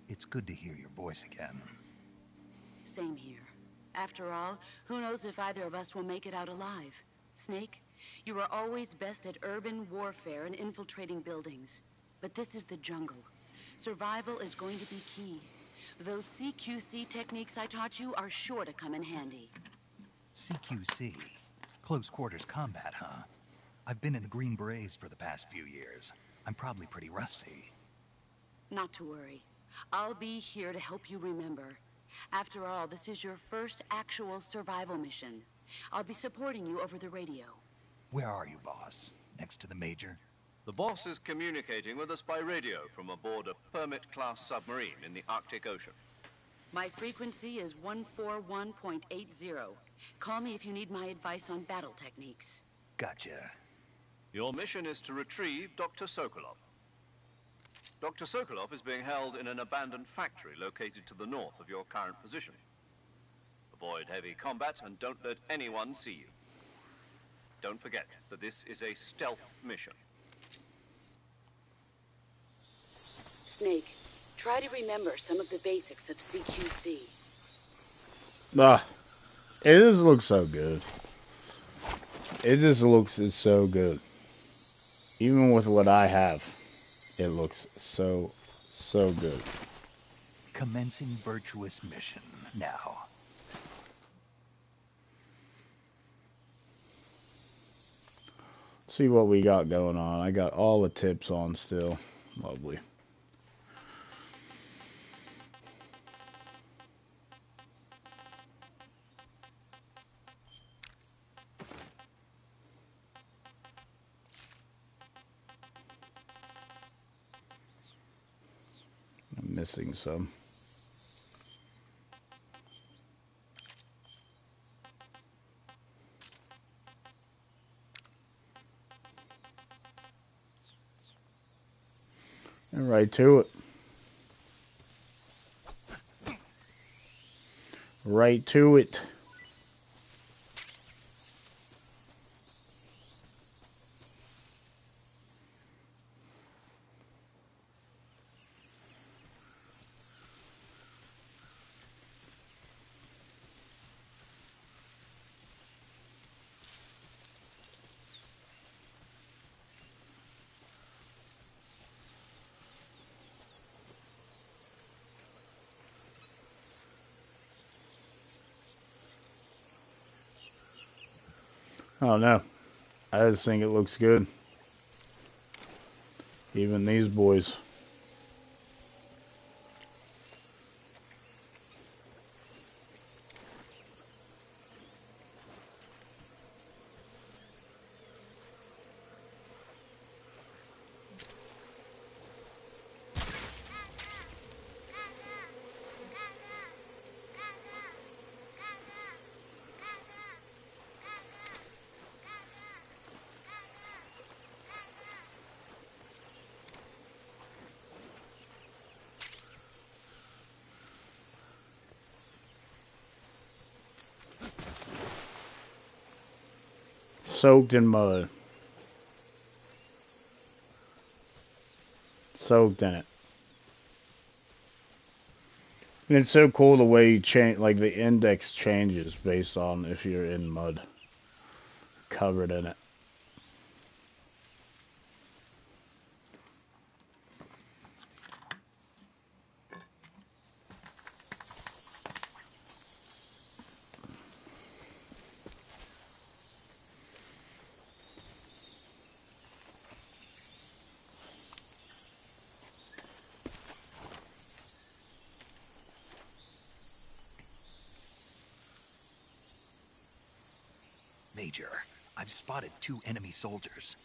Speaker 2: It's good to hear your voice again.
Speaker 7: Same here. After all, who knows if either of us will make it out alive? Snake, you are always best at urban warfare and infiltrating buildings. But this is the jungle. Survival is going to be key. Those CQC techniques I taught you are sure to come in handy.
Speaker 2: CQC? Close quarters combat, huh? I've been in the Green Berets for the past few years. I'm probably pretty rusty.
Speaker 7: Not to worry. I'll be here to help you remember. After all, this is your first actual survival mission. I'll be supporting you over the radio.
Speaker 2: Where are you, boss? Next to the Major?
Speaker 3: The boss is communicating with us by radio from aboard a Permit-class submarine in the Arctic Ocean.
Speaker 7: My frequency is 141.80. Call me if you need my advice on battle techniques.
Speaker 2: Gotcha.
Speaker 3: Your mission is to retrieve Dr. Sokolov. Dr. Sokolov is being held in an abandoned factory located to the north of your current position. Avoid heavy combat and don't let anyone see you. Don't forget that this is a stealth mission.
Speaker 7: Snake, try to remember some of the basics of CQC.
Speaker 1: It just looks so good. It just looks so good. Even with what I have, it looks so good.
Speaker 2: Commencing virtuous mission now.
Speaker 1: See what we got going on. I got all the tips on still. Lovely. missing some. And right to it. Right to it. Oh no, I just think it looks good. Even these boys. Soaked in mud. Soaked in it. And it's so cool the way you change, like the index changes based on if you're in mud. Covered in it.
Speaker 2: Major, I've spotted 2 enemy soldiers.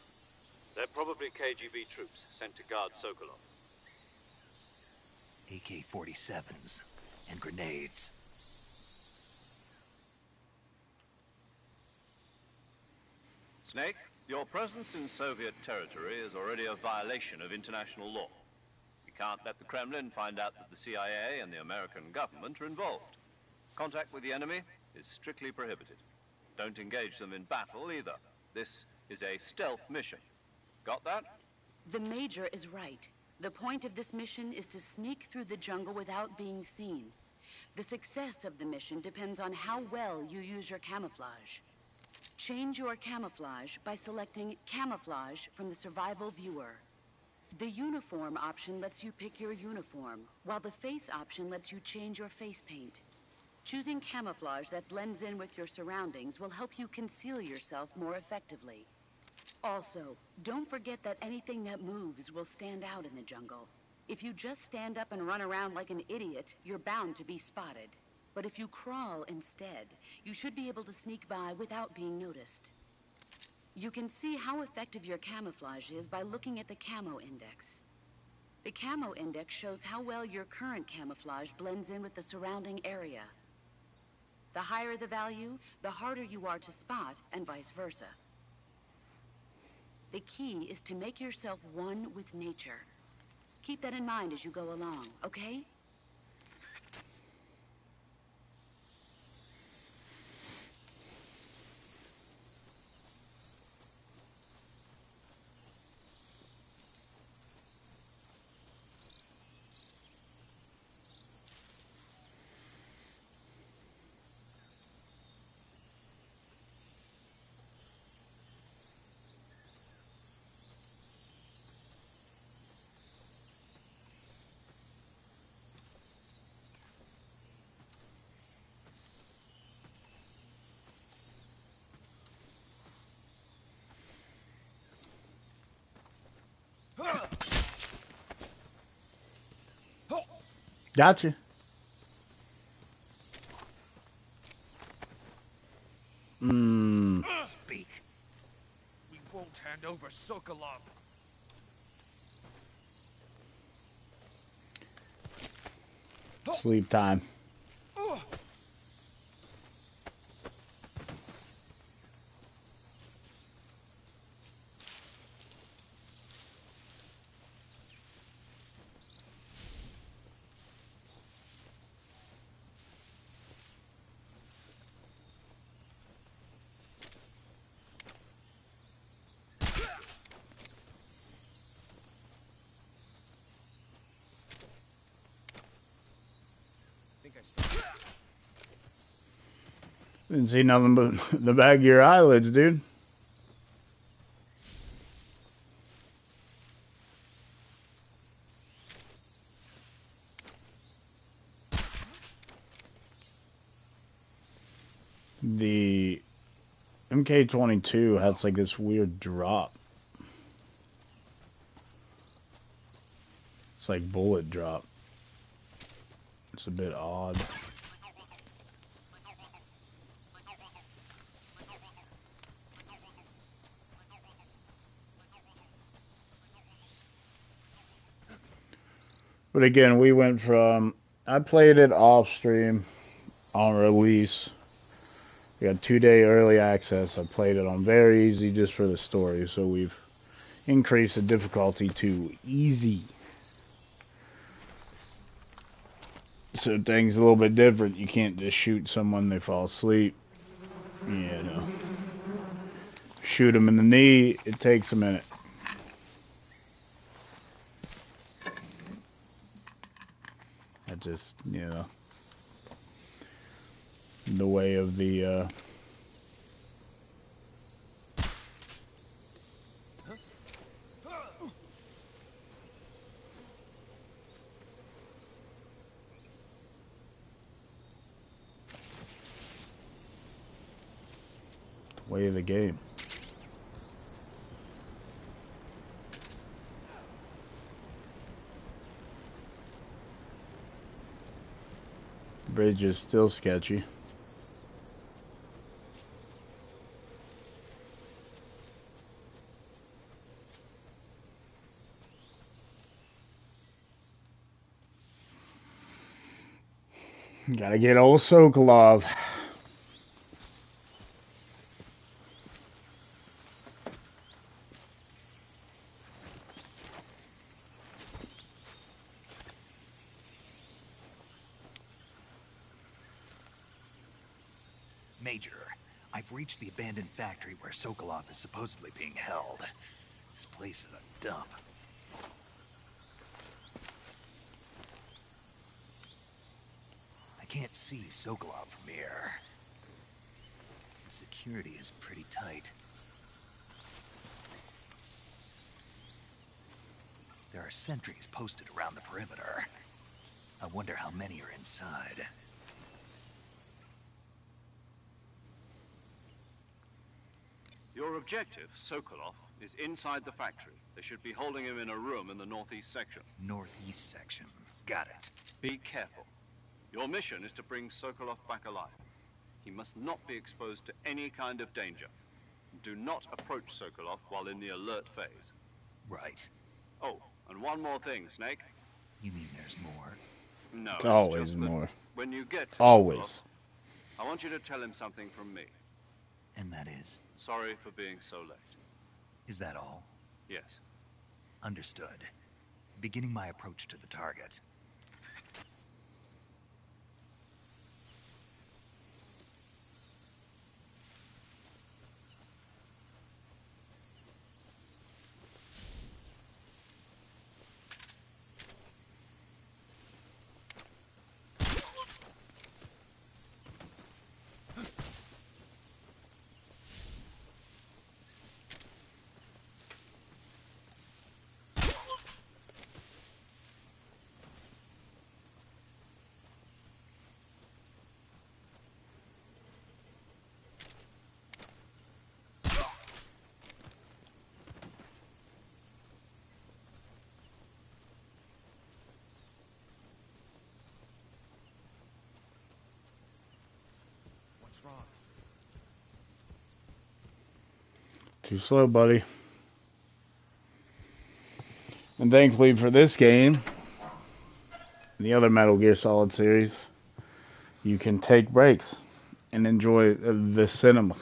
Speaker 3: They're probably KGB troops sent to guard Sokolov.
Speaker 2: AK-47s and grenades.
Speaker 3: Snake, your presence in Soviet territory is already a violation of international law. We can't let the Kremlin find out that the CIA and the American government are involved. Contact with the enemy is strictly prohibited. Don't engage them in battle either. This is a stealth mission. Got that?
Speaker 7: The Major is right. The point of this mission is to sneak through the jungle without being seen. The success of the mission depends on how well you use your camouflage. Change your camouflage by selecting Camouflage from the Survival Viewer. The Uniform option lets you pick your uniform, while the Face option lets you change your face paint. Choosing camouflage that blends in with your surroundings will help you conceal yourself more effectively. Also, don't forget that anything that moves will stand out in the jungle. If you just stand up and run around like an idiot, you're bound to be spotted. But if you crawl instead, you should be able to sneak by without being noticed. You can see how effective your camouflage is by looking at the Camo Index. The Camo Index shows how well your current camouflage blends in with the surrounding area. The higher the value, the harder you are to spot, and vice versa. The key is to make yourself one with nature. Keep that in mind as you go along, okay?
Speaker 1: Gotcha.
Speaker 2: Speak.
Speaker 8: We won't hand over Sokolov.
Speaker 1: Sleep time. Didn't see nothing but the back of your eyelids, dude. The MK22 has like this weird drop. It's like bullet drop. It's a bit odd. But again, we went from, I played it off stream on release. We got 2-day early access. I played it on very easy just for the story. So we've increased the difficulty to easy. So things a little bit different. You can't just shoot someone, they fall asleep. You know. Shoot them in the knee, it takes a minute. I just, you know, the way of the way of the game. Bridge is still sketchy. Gotta get old Sokolov.
Speaker 2: Major, I've reached the abandoned factory where Sokolov is supposedly being held. This place is a dump. I can't see Sokolov from here. The security is pretty tight. There are sentries posted around the perimeter. I wonder how many are inside.
Speaker 3: Your objective, Sokolov, is inside the factory. They should be holding him in a room in the northeast section.
Speaker 2: Northeast section. Got it.
Speaker 3: Be careful. Your mission is to bring Sokolov back alive. He must not be exposed to any kind of danger. Do not approach Sokolov while in the alert phase.
Speaker 2: Right.
Speaker 3: Oh, and one more thing, Snake.
Speaker 2: You mean there's more?
Speaker 3: No,
Speaker 1: It's
Speaker 3: it's
Speaker 1: always
Speaker 3: just that
Speaker 1: more.
Speaker 3: when you get to
Speaker 1: Always.
Speaker 3: Sokolov, I want you to tell him something from me.
Speaker 2: And that is?
Speaker 3: Sorry for being so late.
Speaker 2: Is that all?
Speaker 3: Yes.
Speaker 2: Understood. Beginning my approach to the target.
Speaker 8: What's wrong?
Speaker 1: Too slow, buddy. And thankfully for this game, in the other Metal Gear Solid series, you can take breaks and enjoy the cinema.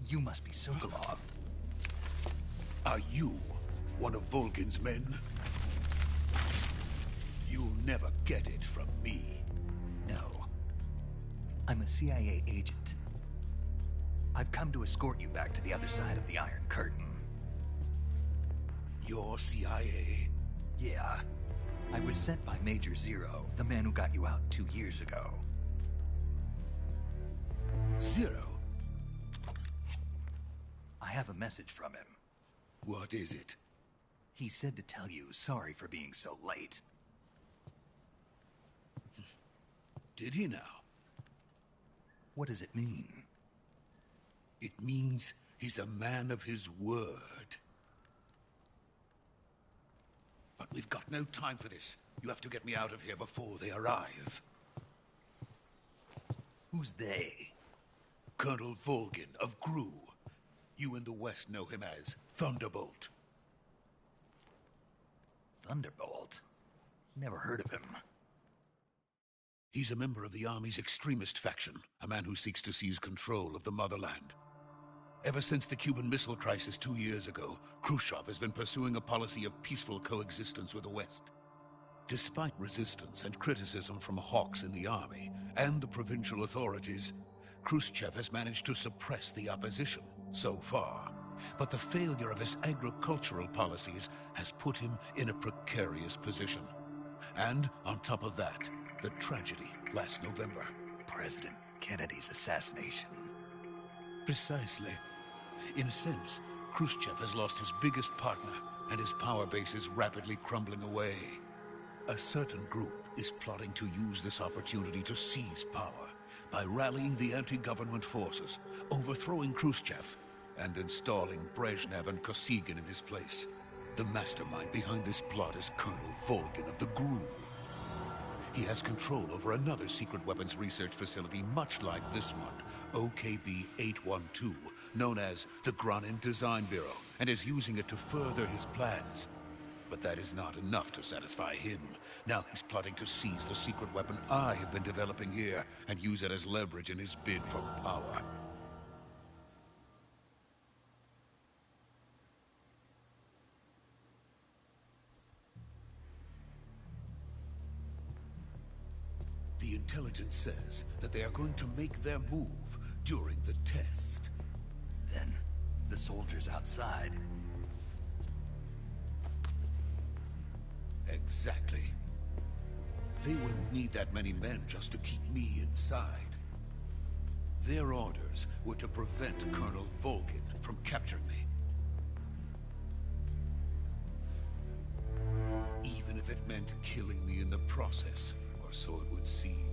Speaker 2: You must be Sokolov.
Speaker 8: Are you one of Volgin's men? You'll never get it from me.
Speaker 2: No. I'm a CIA agent. I've come to escort you back to the other side of the Iron Curtain.
Speaker 8: You're CIA?
Speaker 2: Yeah. I was sent by Major Zero, the man who got you out 2 years ago.
Speaker 8: Zero?
Speaker 2: I have a message from him.
Speaker 8: What is it?
Speaker 2: He said to tell you sorry for being so late.
Speaker 8: Did he now?
Speaker 2: What does it mean?
Speaker 8: It means he's a man of his word. But we've got no time for this. You have to get me out of here before they arrive.
Speaker 2: Who's they?
Speaker 8: Colonel Volgin of GRU. You in the West know him as Thunderbolt.
Speaker 2: Thunderbolt? Never heard of him.
Speaker 8: He's a member of the Army's extremist faction, a man who seeks to seize control of the motherland. Ever since the Cuban Missile Crisis 2 years ago, Khrushchev has been pursuing a policy of peaceful coexistence with the West. Despite resistance and criticism from hawks in the army and the provincial authorities, Khrushchev has managed to suppress the opposition so far. But the failure of his agricultural policies has put him in a precarious position. And on top of that, the tragedy last November.
Speaker 2: President Kennedy's assassination.
Speaker 8: Precisely. In a sense, Khrushchev has lost his biggest partner, and his power base is rapidly crumbling away. A certain group is plotting to use this opportunity to seize power by rallying the anti-government forces, overthrowing Khrushchev, and installing Brezhnev and Kosygin in his place. The mastermind behind this plot is Colonel Volgin of the GRU. He has control over another secret weapons research facility much like this one, OKB-812, known as the Granin Design Bureau, and is using it to further his plans. But that is not enough to satisfy him. Now he's plotting to seize the secret weapon I have been developing here and use it as leverage in his bid for power. The intelligence says that they are going to make their move during the test.
Speaker 2: Then, the soldiers outside.
Speaker 8: Exactly. They wouldn't need that many men just to keep me inside. Their orders were to prevent Colonel Volgin from capturing me. Even if it meant killing me in the process, or so it would seem.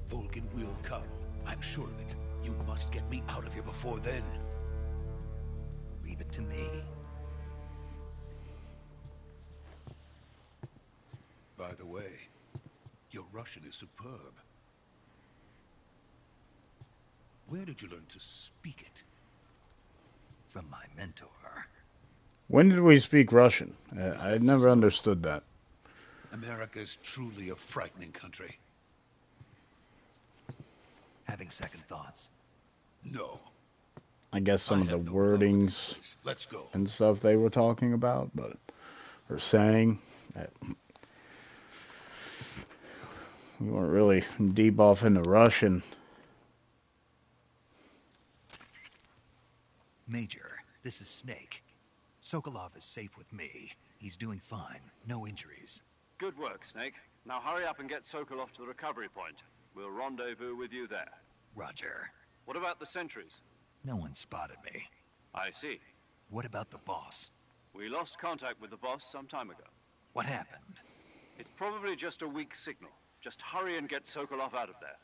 Speaker 8: Volgin will come. I'm sure of it. You must get me out of here before then.
Speaker 2: Leave it to me.
Speaker 8: By the way, your Russian is superb. Where did you learn to speak it?
Speaker 2: From my mentor.
Speaker 1: When did we speak Russian? I never understood that.
Speaker 8: America is truly a frightening country.
Speaker 2: Having second thoughts?
Speaker 8: No.
Speaker 1: I guess some of the
Speaker 8: no love for this
Speaker 1: wordings
Speaker 8: place. Let's go.
Speaker 1: and stuff they were talking about, but or saying that we weren't really deep off into Russian.
Speaker 2: Major, this is Snake. Sokolov is safe with me. He's doing fine. No injuries.
Speaker 3: Good work, Snake. Now hurry up and get Sokolov to the recovery point. We'll rendezvous with you there.
Speaker 2: Roger.
Speaker 3: What about the sentries?
Speaker 2: No one spotted me.
Speaker 3: I see.
Speaker 2: What about the boss?
Speaker 3: We lost contact with the boss some time ago.
Speaker 2: What happened?
Speaker 3: It's probably just a weak signal. Just hurry and get Sokolov out of there.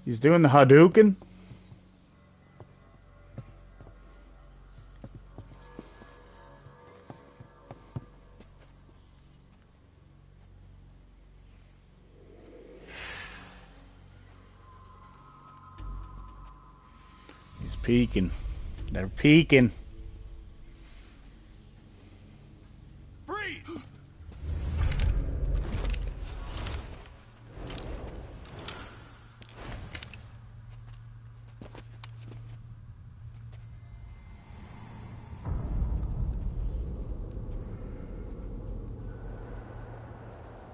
Speaker 1: He's doing the Hadouken? He's peeking. They're peeking.
Speaker 9: Freeze!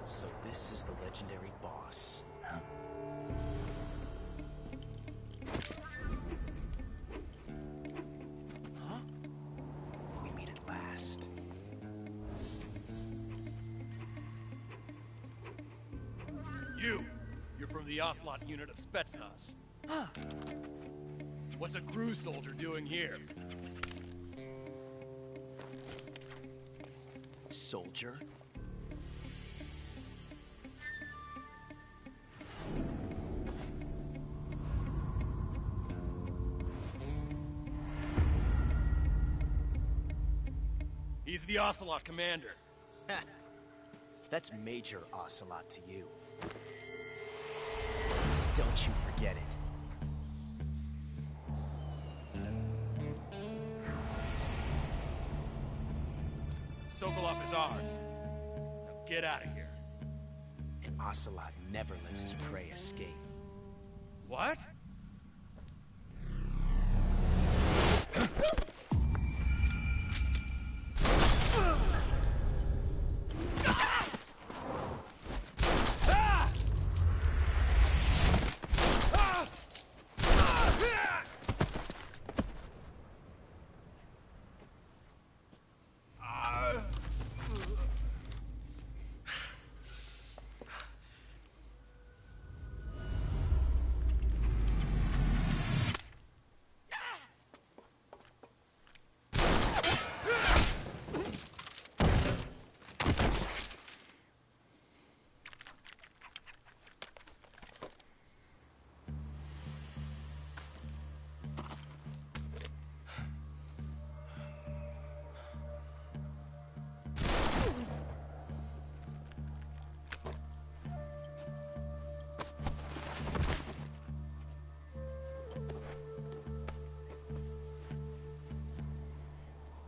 Speaker 10: So this is the legendary boss. Huh? Huh? We meet at last.
Speaker 9: You're from the Ocelot unit of Spetsnaz. Huh. What's a crew soldier doing here?
Speaker 10: Soldier?
Speaker 9: He's the Ocelot commander.
Speaker 10: That's Major Ocelot to you. Don't you forget it.
Speaker 9: Sokolov is ours. Now get out of here.
Speaker 10: And Ocelot never lets his prey escape.
Speaker 9: What?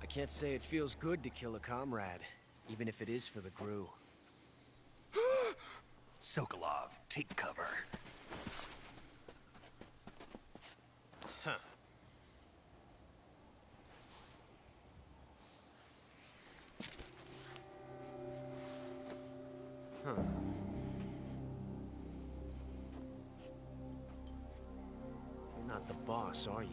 Speaker 10: I can't say it feels good to kill a comrade, even if it is for the GRU.
Speaker 2: Sokolov, take cover.
Speaker 10: Huh. Huh. You're not the boss, are you?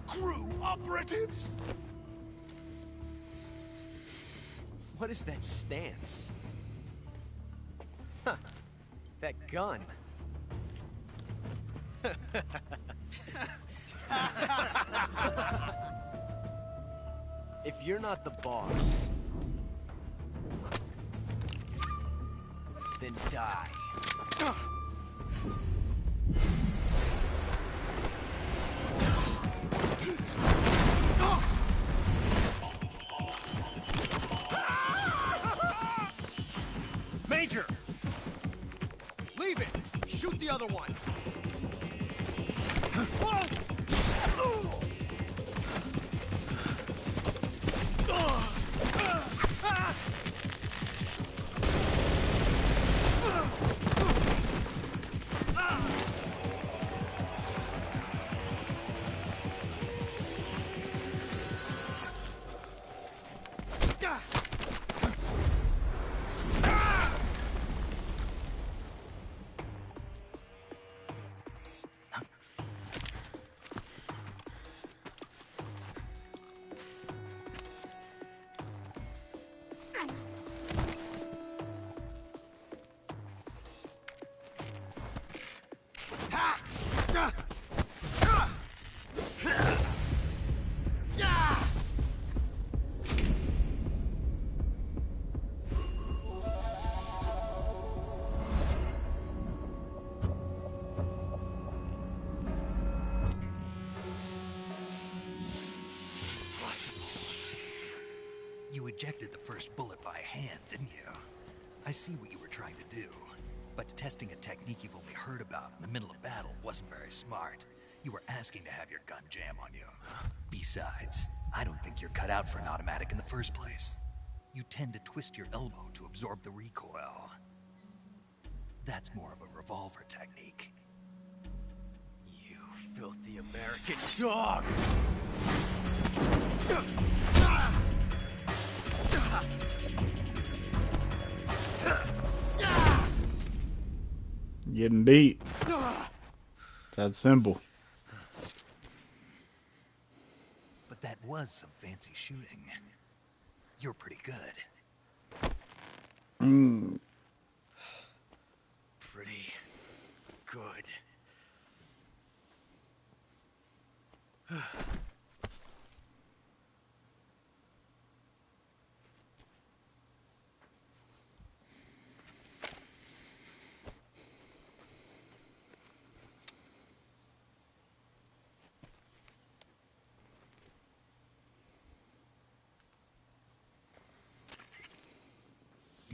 Speaker 9: GRU operatives?
Speaker 10: What is that stance? Huh. That gun. If you're not the boss, then die.
Speaker 9: Major! Leave it! Shoot the other one!
Speaker 2: You ejected the first bullet by hand, didn't you? I see what you were trying to do. But testing a technique you've only heard about in the middle of battle wasn't very smart. You were asking to have your gun jam on you. Besides, I don't think you're cut out for an automatic in the first place. You tend to twist your elbow to absorb the recoil. That's more of a revolver technique.
Speaker 10: You filthy American dog!
Speaker 1: Getting beat. That's simple.
Speaker 2: But that was some fancy shooting. You're pretty good.
Speaker 10: Pretty good.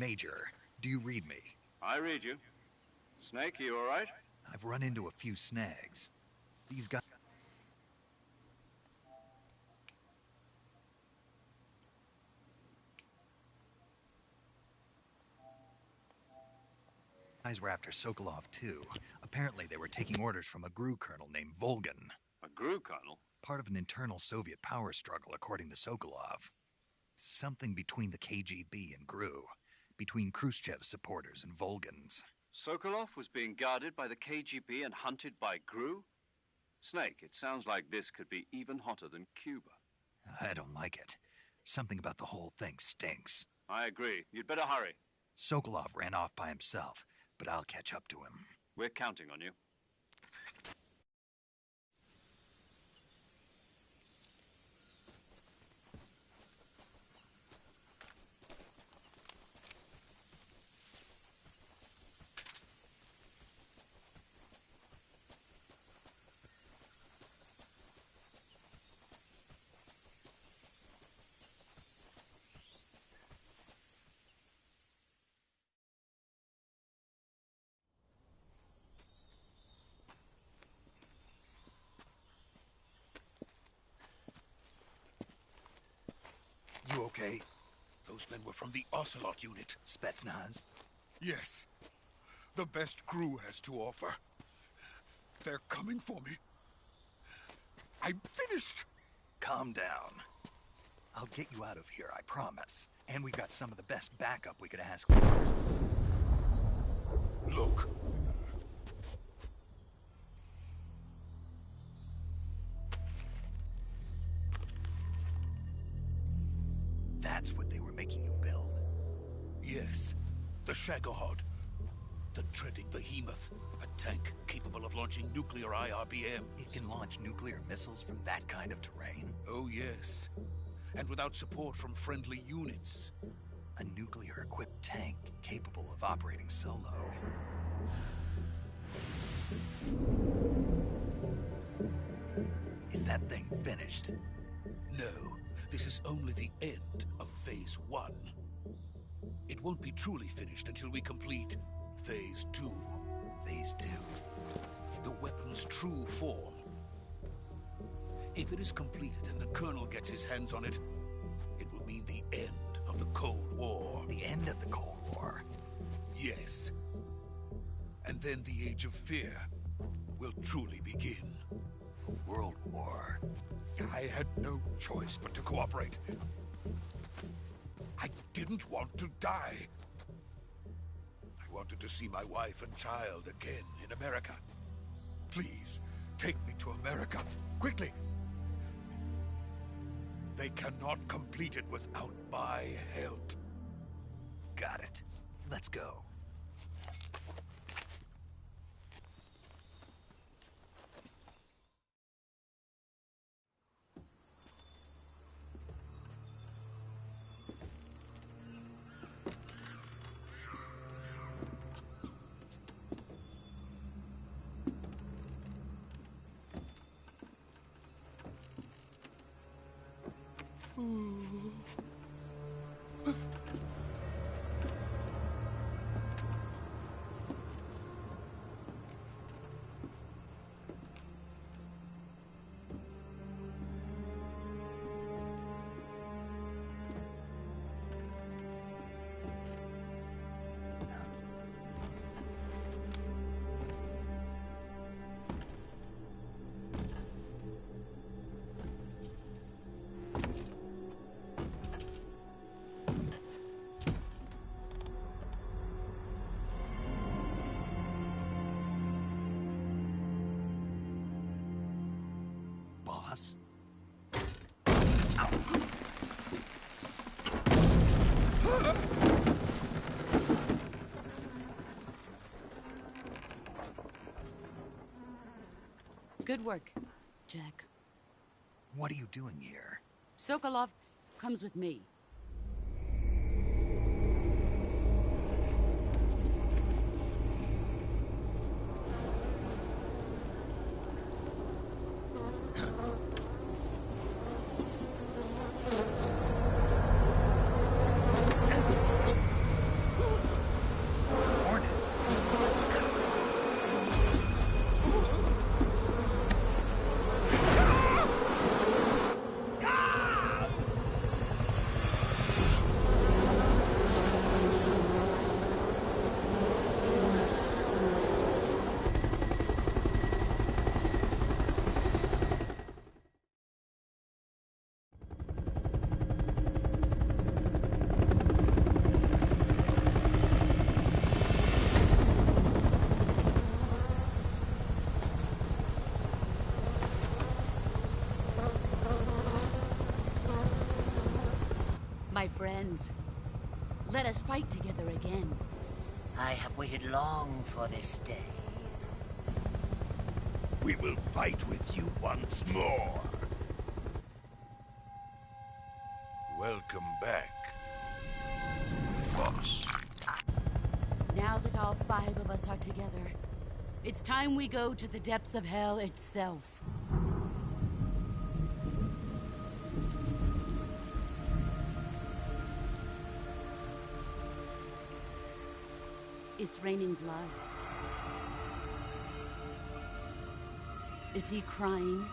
Speaker 2: Major, do you read me?
Speaker 3: I read you. Snake, you all right?
Speaker 2: I've run into a few snags. These guys were after Sokolov too. Apparently they were taking orders from a GRU colonel named Volgin.
Speaker 3: A GRU colonel?
Speaker 2: Part of an internal Soviet power struggle, according to Sokolov. Something between the KGB and GRU. Between Khrushchev's supporters and Volgin's.
Speaker 3: Sokolov was being guarded by the KGB and hunted by GRU? Snake, it sounds like this could be even hotter than Cuba.
Speaker 2: I don't like it. Something about the whole thing stinks.
Speaker 3: I agree. You'd better hurry.
Speaker 2: Sokolov ran off by himself, but I'll catch up to him.
Speaker 3: We're counting on you.
Speaker 2: You okay?
Speaker 8: Those men were from the Ocelot unit.
Speaker 2: Spetsnaz?
Speaker 8: Yes. The best GRU has to offer. They're coming for me. I'm finished.
Speaker 2: Calm down. I'll get you out of here, I promise. And we got some of the best backup we could ask for.
Speaker 8: Look.
Speaker 2: That's what they were making you build?
Speaker 8: Yes. The Shagohod. The dreaded behemoth. A tank capable of launching nuclear IRBM.
Speaker 2: It can launch nuclear missiles from that kind of terrain?
Speaker 8: Oh, yes. And without support from friendly units.
Speaker 2: A nuclear-equipped tank capable of operating solo. Is that thing finished?
Speaker 8: No. This is only the end of Phase 1. It won't be truly finished until we complete Phase 2.
Speaker 2: Phase 2?
Speaker 8: The weapon's true form. If it is completed and the Colonel gets his hands on it, it will mean the end of the Cold War.
Speaker 2: The end of the Cold War?
Speaker 8: Yes. And then the Age of Fear will truly begin.
Speaker 2: A world war?
Speaker 8: I had no choice but to cooperate. I didn't want to die. I wanted to see my wife and child again in America. Please, take me to America, quickly. They cannot complete it without my help.
Speaker 2: Got it. Let's go. Boss?
Speaker 7: Good work, Jack.
Speaker 2: What are you doing here?
Speaker 7: Sokolov comes with me.
Speaker 2: Hornets?
Speaker 7: My friends, let us fight together again.
Speaker 11: I have waited long for this day.
Speaker 8: We will fight with you once more. Welcome back, boss.
Speaker 7: Now that all 5 of us are together, it's time we go to the depths of hell itself. It's raining blood. Is he crying?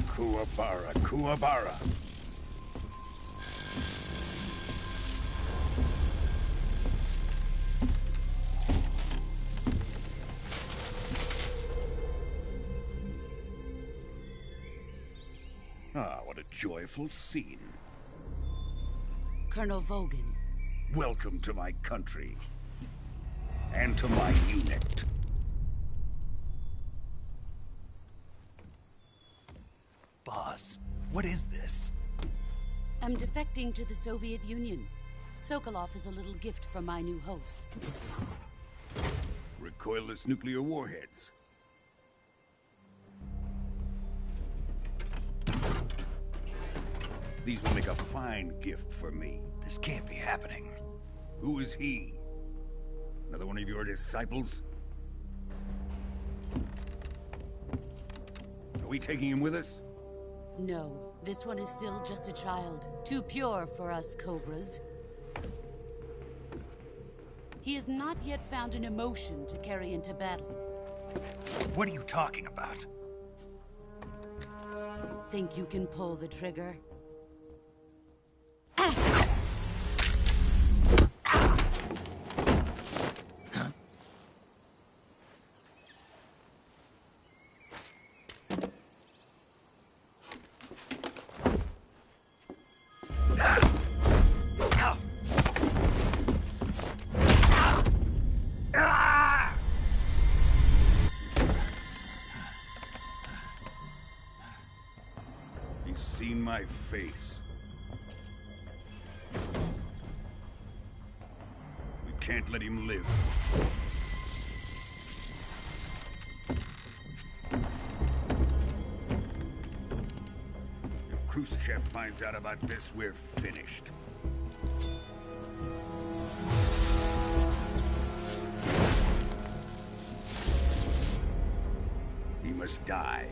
Speaker 8: Kuwabara, Kuwabara. Ah, what a joyful scene.
Speaker 7: Colonel Vogan.
Speaker 8: Welcome to my country. And to my unit.
Speaker 2: Boss, what is this?
Speaker 7: I'm defecting to the Soviet Union. Sokolov is a little gift from my new hosts.
Speaker 8: Recoilless nuclear warheads. These will make a fine gift for me.
Speaker 2: This can't be happening.
Speaker 8: Who is he? Another one of your disciples? Are we taking him with us?
Speaker 7: No, this one is still just a child. Too pure for us Cobras. He has not yet found an emotion to carry into battle.
Speaker 2: What are you talking about?
Speaker 7: Think you can pull the trigger?
Speaker 8: He's seen my face. We can't let him live.
Speaker 12: Khrushchev finds out about this, we're finished. He must die.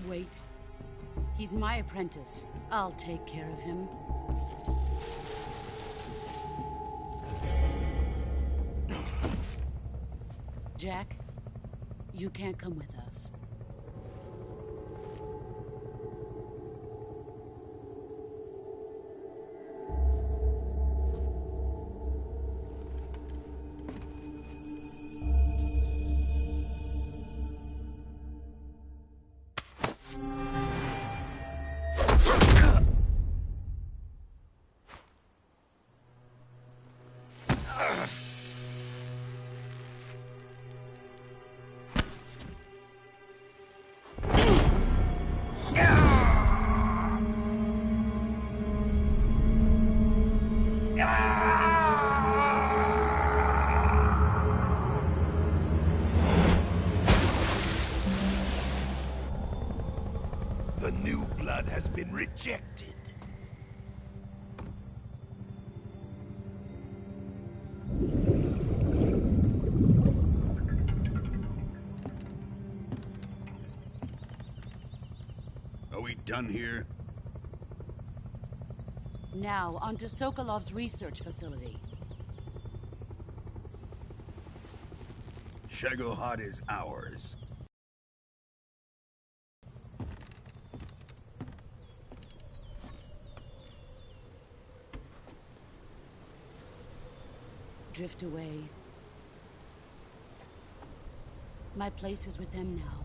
Speaker 7: Wait. He's my apprentice. I'll take care of him. Jack, you can't come with us.
Speaker 12: The new blood has been rejected. Are we done here?
Speaker 7: Now, on to Sokolov's research facility.
Speaker 12: Shagohod is ours.
Speaker 7: Drift away. My place is with them now.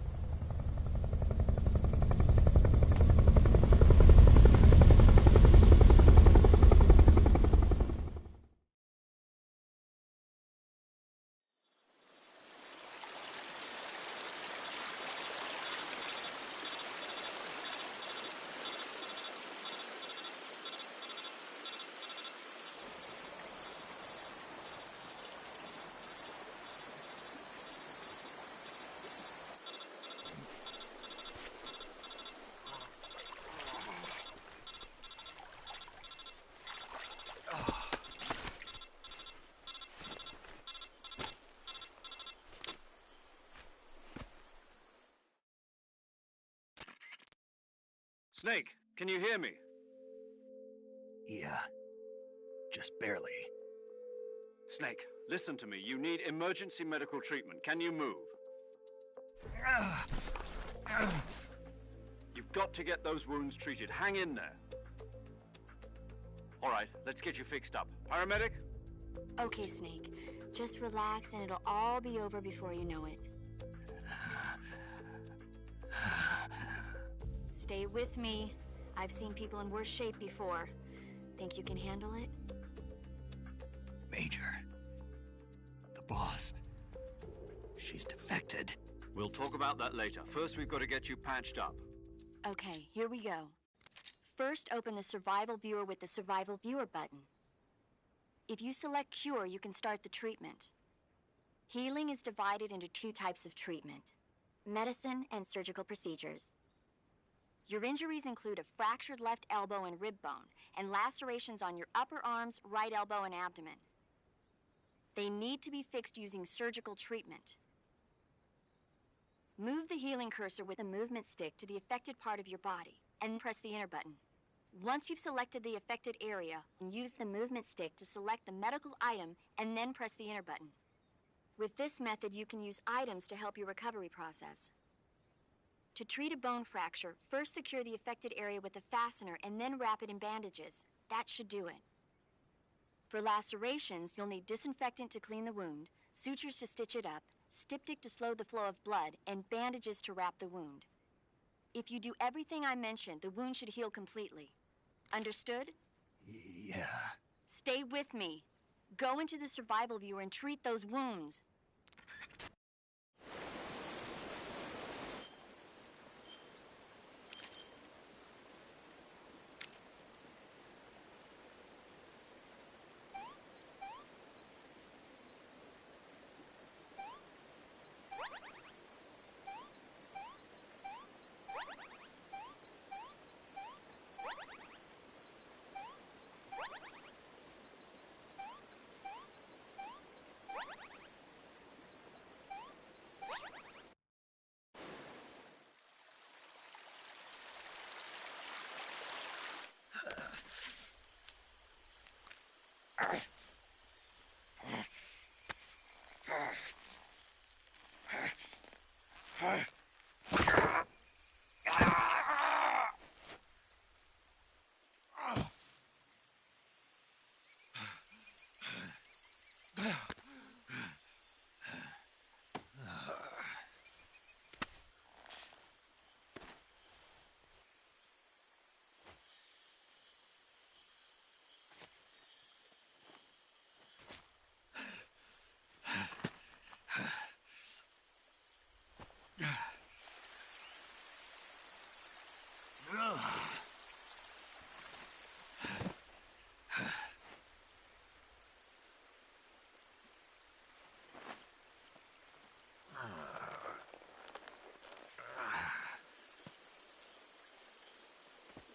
Speaker 3: Snake, can you hear me?
Speaker 2: Yeah. Just barely.
Speaker 3: Snake, listen to me. You need emergency medical treatment. Can you move? You've got to get those wounds treated. Hang in there. All right, let's get you fixed up. Paramedic?
Speaker 6: Okay, Snake. Just relax and it'll all be over before you know it. Stay with me. I've seen people in worse shape before. Think you can handle it?
Speaker 2: Major. The boss. She's defected.
Speaker 3: We'll talk about that later. First, we've got to get you patched up.
Speaker 6: Okay, here we go. First, open the Survival Viewer with the Survival Viewer button. If you select Cure, you can start the treatment. Healing is divided into two types of treatment: medicine and surgical procedures. Your injuries include a fractured left elbow and rib bone, and lacerations on your upper arms, right elbow, and abdomen. They need to be fixed using surgical treatment. Move the healing cursor with a movement stick to the affected part of your body, and press the enter button. Once you've selected the affected area, use the movement stick to select the medical item, and then press the enter button. With this method, you can use items to help your recovery process. To treat a bone fracture, first secure the affected area with a fastener and then wrap it in bandages. That should do it. For lacerations, you'll need disinfectant to clean the wound, sutures to stitch it up, styptic to slow the flow of blood, and bandages to wrap the wound. If you do everything I mentioned, the wound should heal completely. Understood?
Speaker 2: Yeah.
Speaker 6: Stay with me. Go into the Survival Viewer and treat those wounds.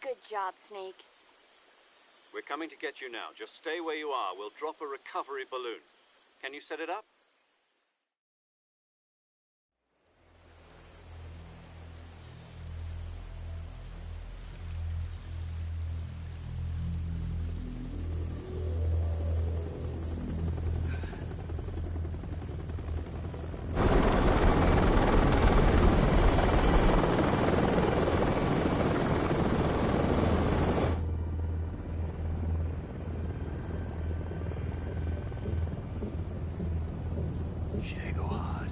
Speaker 6: Good job, Snake.
Speaker 3: We're coming to get you now. Just stay where you are. We'll drop a recovery balloon. Can you set it up?
Speaker 2: Shagohod.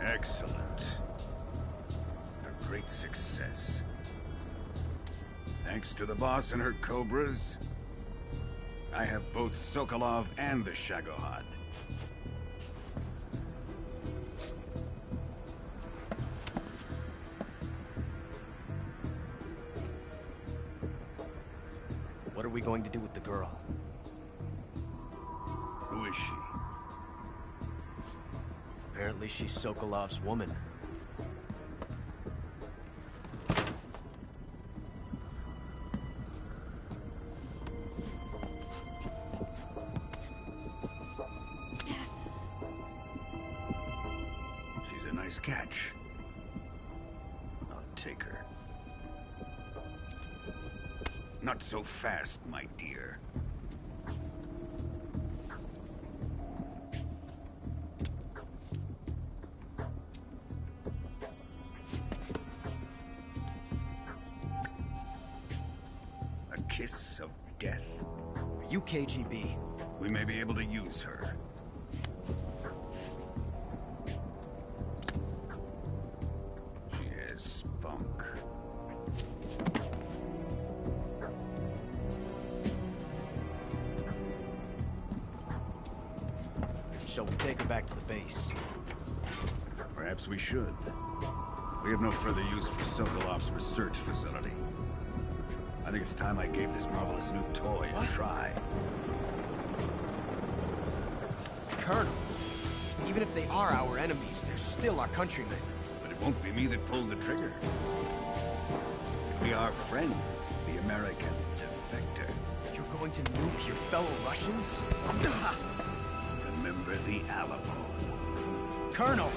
Speaker 12: Excellent. A great success. Thanks to the boss and her cobras, I have both Sokolov and the Shagohod.
Speaker 10: What are we going to do with the girl?
Speaker 12: Who is she?
Speaker 10: Apparently she's Sokolov's woman.
Speaker 12: She's a nice catch. I'll take her. Not so fast, my dear. A kiss of death.
Speaker 10: Are you KGB?
Speaker 12: We may be able to use her. She has spunk.
Speaker 10: Shall we take her back to the base?
Speaker 12: Perhaps we should. We have no further use for Sokolov's research facility. I think it's time I gave this marvelous new toy a try.
Speaker 10: Colonel, even if they are our enemies, they're still our countrymen.
Speaker 12: But it won't be me that pulled the trigger. It'll be our friend, the American defector.
Speaker 10: You're going to nuke your fellow Russians?
Speaker 12: Remember the Alamo.
Speaker 10: Colonel!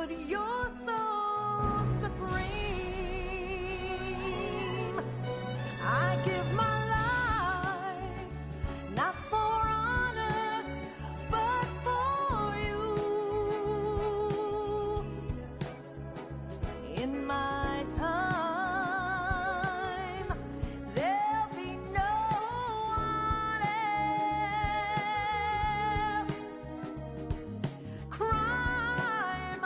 Speaker 13: but you're so supreme. I give my life, not for honor, but for you. In my time, there'll be no one else. Crime,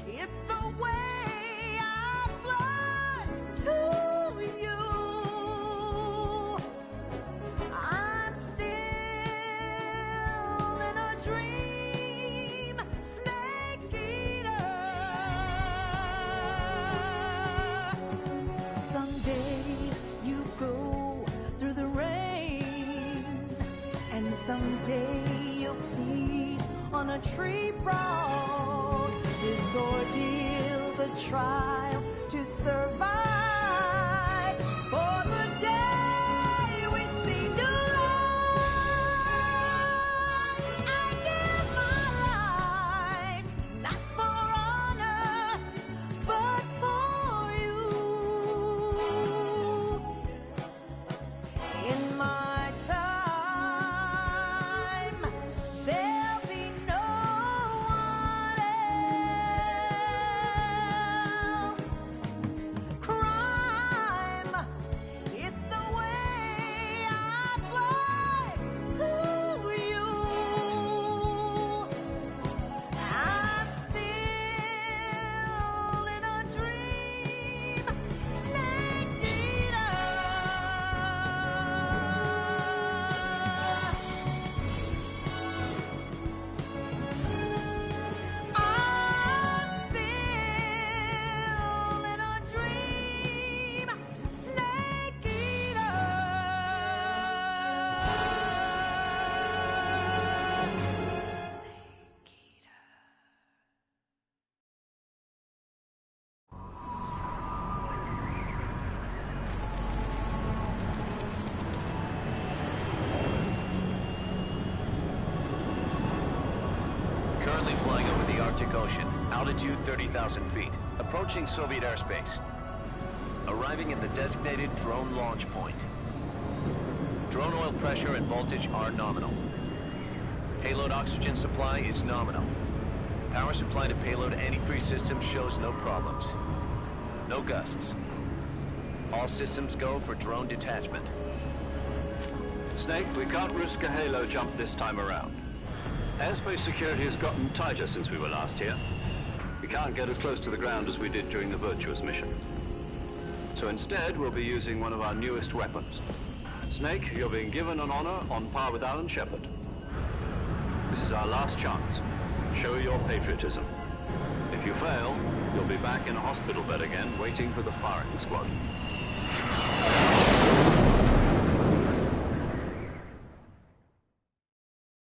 Speaker 13: it's the way I fly to you. I'm still in a dream, snake eater. Someday you go through the rain, and someday you'll feed on a tree frog. This ordeal, the trial to survive for the day we see new life. I give my life, not for honor, but for you. In my time, there'll be no one else. Crime, it's the way I fly to you. I'm still in a dream, snake eater. I'm still in a dream, snake eater.
Speaker 14: Currently flying over the Arctic Ocean, altitude 30,000 feet, approaching Soviet airspace. Arriving at the designated drone launch point. Drone oil pressure and voltage are nominal. Payload oxygen supply is nominal. Power supply to payload antifreeze system shows no problems. No gusts. All systems go for drone detachment.
Speaker 3: Snake, we can't risk a halo jump this time around. Airspace security has gotten tighter since we were last here. We can't get as close to the ground as we did during the Virtuous mission. So instead, we'll be using one of our newest weapons. Snake, you're being given an honor on par with Alan Shepard. This is our last chance. Show your patriotism. If you fail, you'll be back in a hospital bed again, waiting for the firing squad.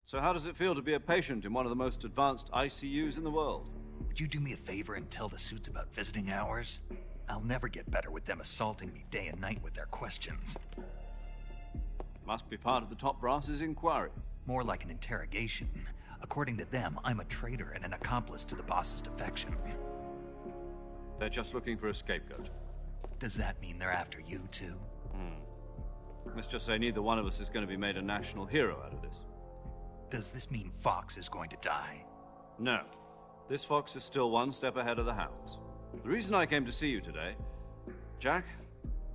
Speaker 3: So how does it feel to be a patient in one of the most advanced ICUs in the world?
Speaker 2: Would you do me a favor and tell the suits about visiting hours? I'll never get better with them assaulting me day and night with their questions.
Speaker 3: Must be part of the top brass's inquiry.
Speaker 2: More like an interrogation. According to them, I'm a traitor and an accomplice to the boss's defection.
Speaker 3: They're just looking for a scapegoat.
Speaker 2: Does that mean they're after you, too?
Speaker 3: Let's just say neither one of us is going to be made a national hero out of this.
Speaker 2: Does this mean Fox is going to die?
Speaker 3: No. This Fox is still one step ahead of the Hounds. The reason I came to see you today, Jack,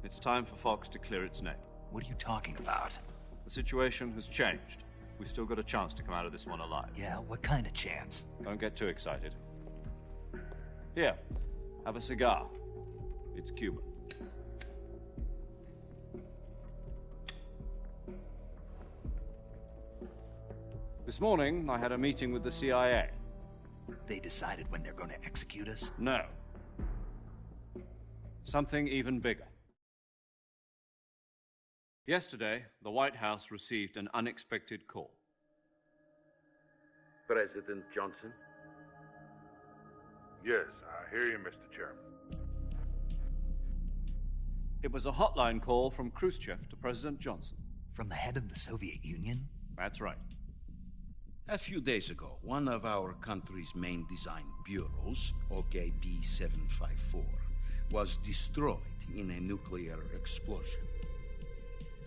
Speaker 3: it's time for Fox to clear its name.
Speaker 2: What are you talking about?
Speaker 3: The situation has changed. We've still got a chance to come out of this one alive.
Speaker 2: Yeah, what kind of chance?
Speaker 3: Don't get too excited. Here, have a cigar. It's Cuban. This morning, I had a meeting with the CIA.
Speaker 2: They decided when they're going to execute us?
Speaker 3: No. Something even bigger. Yesterday, the White House received an unexpected call.
Speaker 15: President Johnson?
Speaker 16: Yes, I hear you, Mr. Chairman.
Speaker 3: It was a hotline call from Khrushchev to President Johnson.
Speaker 2: From the head of the Soviet Union?
Speaker 3: That's right.
Speaker 15: A few days ago, one of our country's main design bureaus, OKB-754, was destroyed in a nuclear explosion.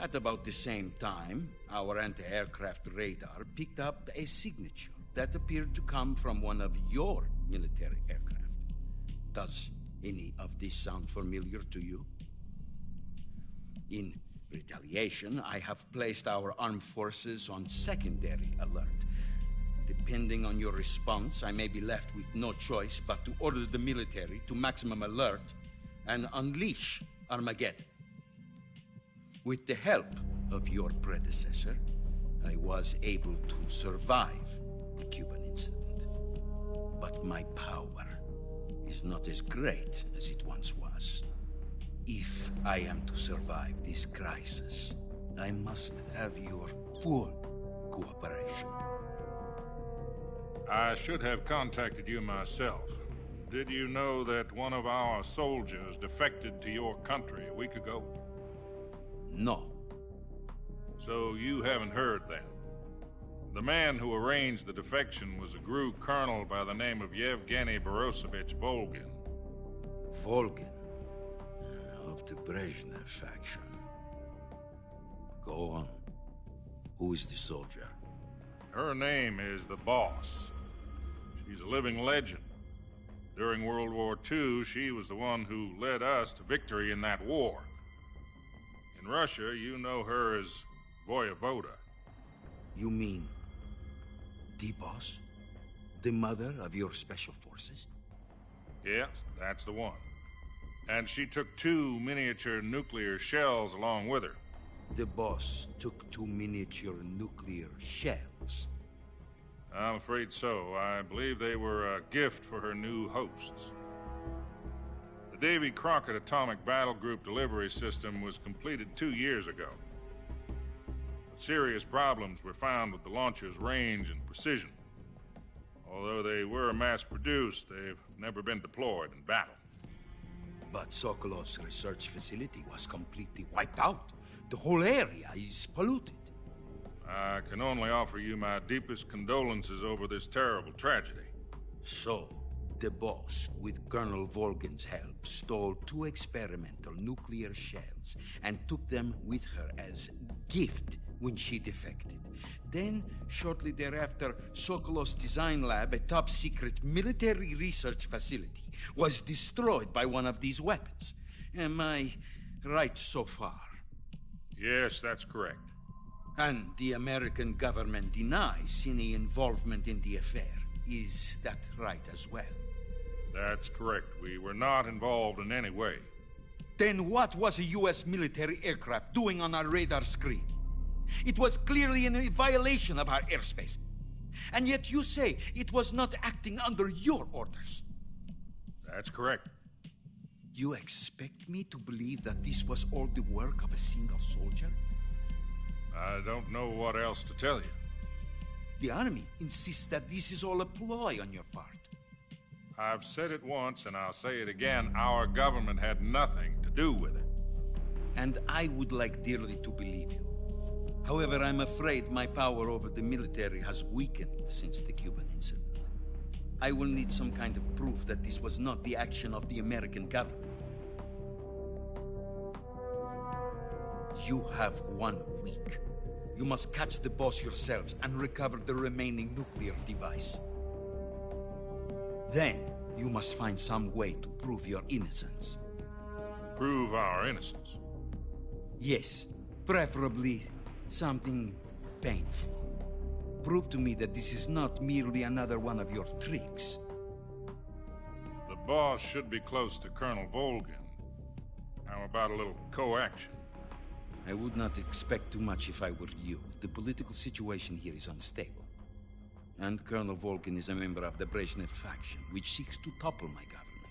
Speaker 15: At about the same time, our anti-aircraft radar picked up a signature that appeared to come from one of your military aircraft. Does any of this sound familiar to you? In retaliation, I have placed our armed forces on secondary alert. Depending on your response, I may be left with no choice but to order the military to maximum alert and unleash Armageddon. With the help of your predecessor, I was able to survive the Cuban incident. But my power is not as great as it once was. If I am to survive this crisis, I must have your full cooperation.
Speaker 16: I should have contacted you myself. Did you know that one of our soldiers defected to your country a week ago?
Speaker 15: No.
Speaker 16: So you haven't heard then? The man who arranged the defection was a GRU colonel by the name of Yevgeny Borosovich Volgin.
Speaker 15: Volgin? Of the Brezhnev faction. Go on. Who is the soldier?
Speaker 16: Her name is the Boss. She's a living legend. During World War II, she was the one who led us to victory in that war. In Russia, you know her as Voyevoda.
Speaker 15: You mean the Boss? The mother of your special forces?
Speaker 16: Yes, that's the one. And she took 2 miniature nuclear shells along with her.
Speaker 15: The Boss took 2 miniature nuclear shells?
Speaker 16: I'm afraid so. I believe they were a gift for her new hosts. The Davy Crockett Atomic Battle Group delivery system was completed 2 years ago. But serious problems were found with the launcher's range and precision. Although they were mass-produced, they've never been deployed in battle.
Speaker 15: But Sokolov's research facility was completely wiped out. The whole area is polluted.
Speaker 16: I can only offer you my deepest condolences over this terrible tragedy.
Speaker 15: So, the Boss, with Colonel Volgin's help, stole 2 experimental nuclear shells and took them with her as gift when she defected. Then, shortly thereafter, Sokolov's design lab, a top-secret military research facility, was destroyed by one of these weapons. Am I right so far?
Speaker 16: Yes, that's correct.
Speaker 15: And the American government denies any involvement in the affair. Is that right as well?
Speaker 16: That's correct. We were not involved in any way.
Speaker 15: Then what was a U.S. military aircraft doing on our radar screen? It was clearly in violation of our airspace. And yet you say it was not acting under your orders.
Speaker 16: That's correct.
Speaker 15: You expect me to believe that this was all the work of a single soldier?
Speaker 16: I don't know what else to tell you.
Speaker 15: The Army insists that this is all a ploy on your part.
Speaker 16: I've said it once, and I'll say it again. Our government had nothing to do with it.
Speaker 15: And I would like dearly to believe you. However, I'm afraid my power over the military has weakened since the Cuban incident. I will need some kind of proof that this was not the action of the American government. You have 1 week. You must catch the Boss yourselves and recover the remaining nuclear device. Then, you must find some way to prove your innocence.
Speaker 16: Prove our innocence?
Speaker 15: Yes, preferably something painful. Prove to me that this is not merely another one of your tricks.
Speaker 16: The Boss should be close to Colonel Volgin. How about a little co-action?
Speaker 15: I would not expect too much if I were you. The political situation here is unstable. And Colonel Volgin is a member of the Brezhnev faction, which seeks to topple my government.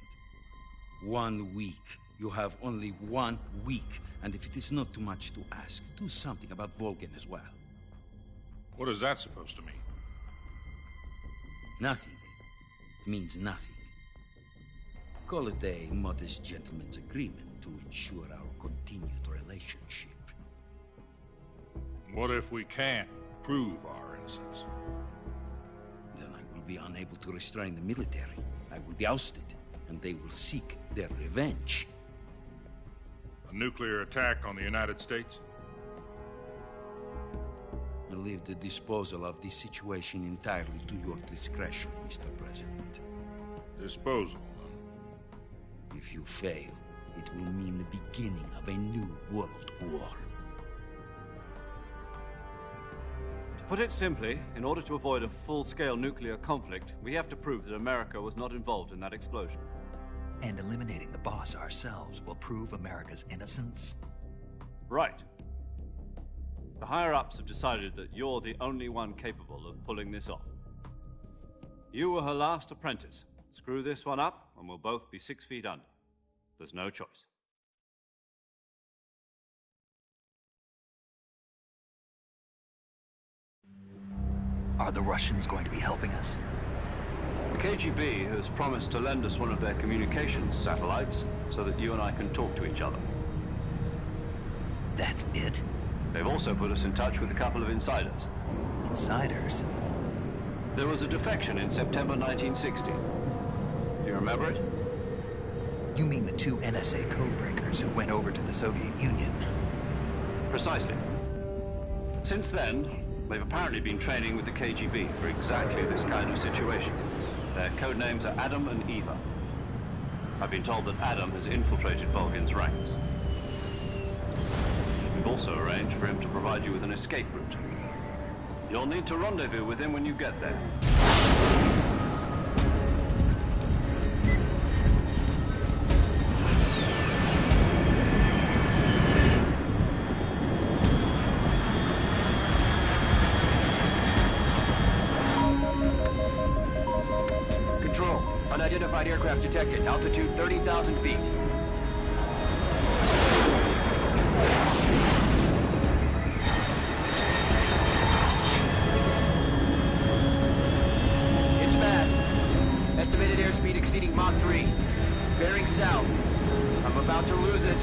Speaker 15: 1 week. You have only 1 week. And if it is not too much to ask, do something about Volgin as well.
Speaker 16: What is that supposed to mean?
Speaker 15: Nothing. It means nothing. Call it a modest gentleman's agreement to ensure our continued relationship.
Speaker 16: What if we can't prove our innocence?
Speaker 15: be unable to restrain the military. I will be ousted, and they will seek their revenge.
Speaker 16: A nuclear attack on the United States?
Speaker 15: I leave the disposal of this situation entirely to your discretion, Mr. President.
Speaker 16: Disposal?
Speaker 15: If you fail, it will mean the beginning of a new world war.
Speaker 3: To put it simply, in order to avoid a full-scale nuclear conflict, we have to prove that America was not involved in that explosion.
Speaker 2: And eliminating the boss ourselves will prove America's innocence?
Speaker 3: Right. The higher-ups have decided that you're the only one capable of pulling this off. You were her last apprentice. Screw this one up, and we'll both be 6 feet under. There's no choice.
Speaker 2: Are the Russians going to be helping us?
Speaker 3: The KGB has promised to lend us one of their communications satellites so that you and I can talk to each other.
Speaker 2: That's it?
Speaker 3: They've also put us in touch with a couple of insiders.
Speaker 2: Insiders?
Speaker 3: There was a defection in September 1960. Do you remember it?
Speaker 2: You mean the 2 NSA codebreakers who went over to the Soviet Union?
Speaker 3: Precisely. Since then, they've apparently been training with the KGB for exactly this kind of situation. Their code names are Adam and Eva. I've been told that Adam has infiltrated Volgin's ranks. We've also arranged for him to provide you with an escape route. You'll need to rendezvous with him when you get there.
Speaker 10: Control. Unidentified aircraft detected. Altitude 30,000 feet. It's fast. Estimated airspeed exceeding Mach 3. Bearing south. I'm about to lose it.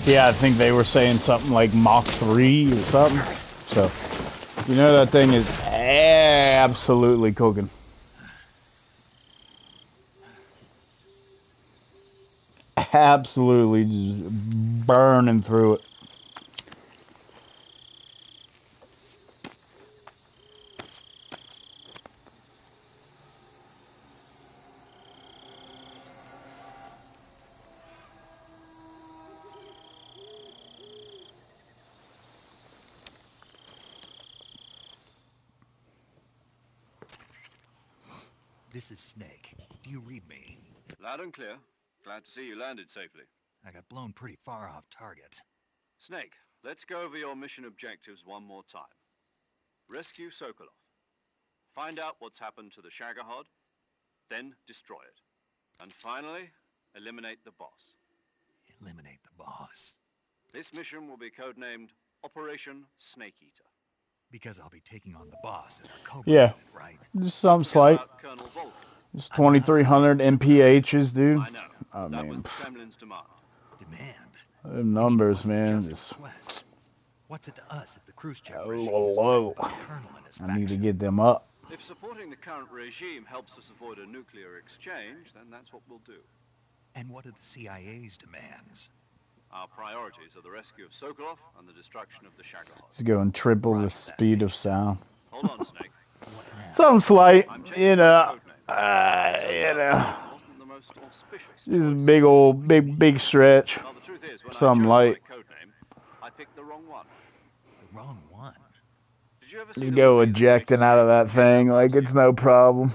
Speaker 1: Yeah, I think they were saying something like Mach 3 or something. So, you know that thing is absolutely cooking. Absolutely just burning through it.
Speaker 2: This is Snake. Do you read me?
Speaker 3: Loud and clear. Glad to see you landed safely.
Speaker 2: I got blown pretty far off target.
Speaker 3: Snake, let's go over your mission objectives one more time. Rescue Sokolov. Find out what's happened to the Shagohod, then destroy it. And finally, eliminate the boss.
Speaker 2: Eliminate the boss.
Speaker 3: This mission will be codenamed Operation Snake Eater.
Speaker 2: Because I'll be taking on the boss and our Cobra
Speaker 1: Yeah,
Speaker 2: unit, right?
Speaker 1: just something slight. Just 2,300 MPHs, dude. I mean, them numbers, man. Just
Speaker 2: What's it to us if the Khrushchev
Speaker 1: low. I need to get them up.
Speaker 3: If supporting the current regime helps us avoid a nuclear exchange, then that's what we'll do.
Speaker 2: And what are the CIA's demands?
Speaker 3: Our priorities are the rescue of Sokolov and the destruction of the Shagohod.
Speaker 1: It's going triple the speed of sound.
Speaker 3: Hold on, Snake.
Speaker 1: Something slight, you know. This is big old, big stretch. Something light.
Speaker 3: I picked the wrong one.
Speaker 2: The wrong one?
Speaker 1: You go ejecting out of that thing like it's no problem.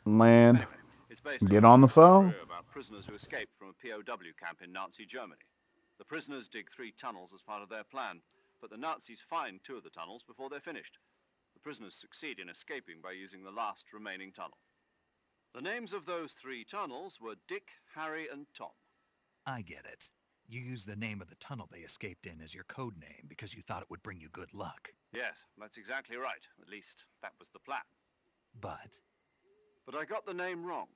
Speaker 1: Land.
Speaker 3: based
Speaker 1: Get
Speaker 3: on
Speaker 1: on the phone.
Speaker 3: about prisoners who escaped from a POW camp in Nazi Germany. The prisoners dig 3 tunnels as part of their plan, but the Nazis find 2 of the tunnels before they're finished. The prisoners succeed in escaping by using the last remaining tunnel. The names of those 3 tunnels were Dick, Harry, and Tom.
Speaker 2: I get it. You used the name of the tunnel they escaped in as your code name because you thought it would bring you good luck.
Speaker 3: Yes, that's exactly right. At least, that was the plan.
Speaker 2: But
Speaker 3: I got the name wrong.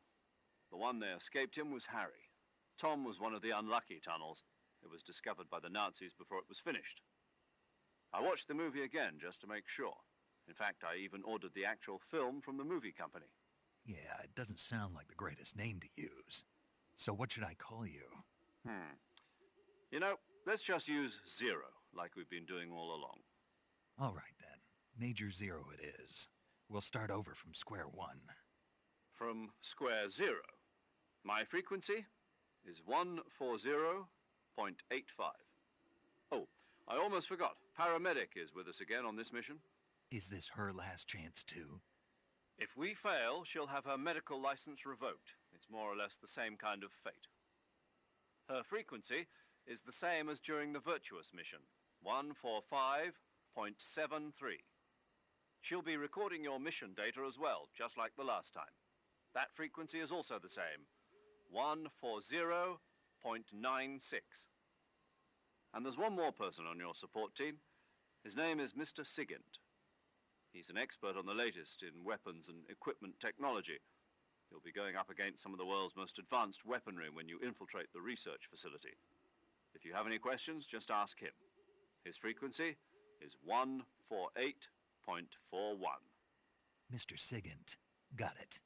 Speaker 3: The one they escaped in was Harry. Tom was one of the unlucky tunnels. It was discovered by the Nazis before it was finished. I watched the movie again just to make sure. In fact, I even ordered the actual film from the movie company.
Speaker 2: yeah, it doesn't sound like the greatest name to use. So what should I call you?
Speaker 3: You know, let's just use Zero, like we've been doing all along.
Speaker 2: All right then. Major Zero it is. We'll start over from square one.
Speaker 3: From square 0. My frequency is 140.85. Oh, I almost forgot. Paramedic is with us again on this mission.
Speaker 2: Is this her last chance too?
Speaker 3: If we fail, she'll have her medical license revoked. It's more or less the same kind of fate. Her frequency is the same as during the Virtuous mission, 145.73. She'll be recording your mission data as well, just like the last time. That frequency is also the same, 140.96. And there's one more person on your support team. His name is Mr. Sigint. He's an expert on the latest in weapons and equipment technology. You'll be going up against some of the world's most advanced weaponry when you infiltrate the research facility. If you have any questions, just ask him. His frequency is 148.41.
Speaker 2: Mr. Sigint. Got it.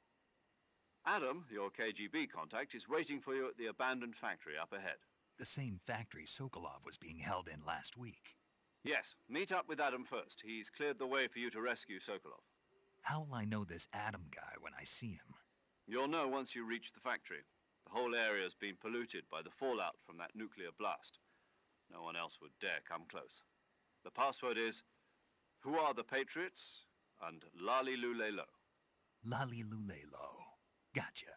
Speaker 3: Adam, your KGB contact, is waiting for you at the abandoned factory up ahead.
Speaker 2: The same factory Sokolov was being held in last week.
Speaker 3: Yes, meet up with Adam first. He's cleared the way for you to rescue Sokolov.
Speaker 2: How will I know this Adam guy when I see him?
Speaker 3: You'll know once you reach the factory. The whole area's been polluted by the fallout from that nuclear blast. No one else would dare come close. The password is, "Who are the Patriots?" and Lali Lule Lo.
Speaker 2: Lali Lule Lo. Gotcha.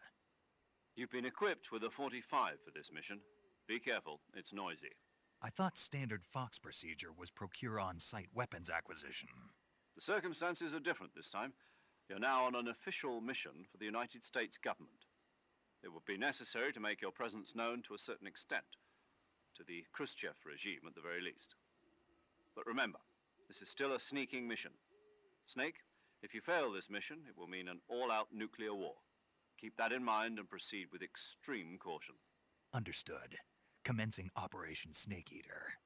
Speaker 3: You've been equipped with a 45 for this mission. Be careful, it's noisy.
Speaker 2: I thought standard Fox procedure was procure on-site weapons acquisition.
Speaker 3: The circumstances are different this time. You're now on an official mission for the United States government. It would be necessary to make your presence known to a certain extent, to the Khrushchev regime at the very least. But remember, this is still a sneaking mission. Snake, if you fail this mission, it will mean an all-out nuclear war. Keep that in mind and proceed with extreme caution.
Speaker 2: Understood. Commencing Operation Snake Eater.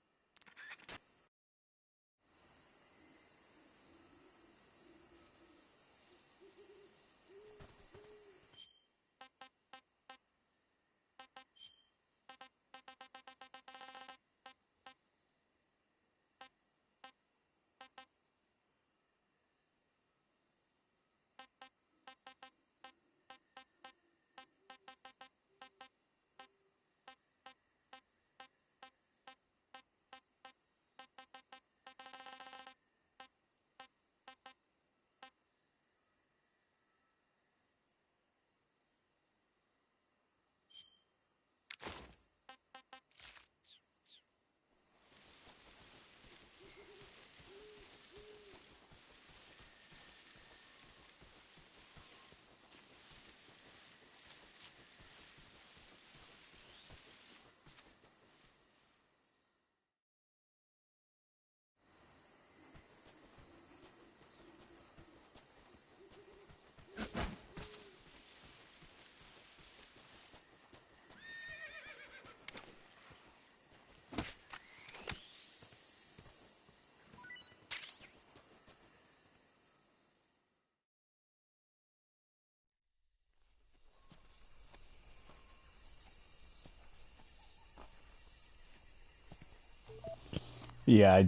Speaker 1: Yeah, I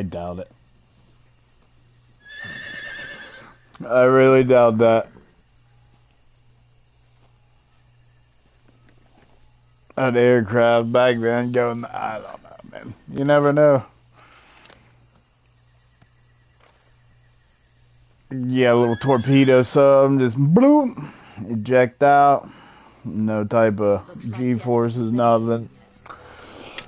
Speaker 1: doubt it. I really doubt that. That aircraft back then going, I don't know, man. You never know. Yeah, a little torpedo sub, just bloop, eject out. no type of G-forces, nothing.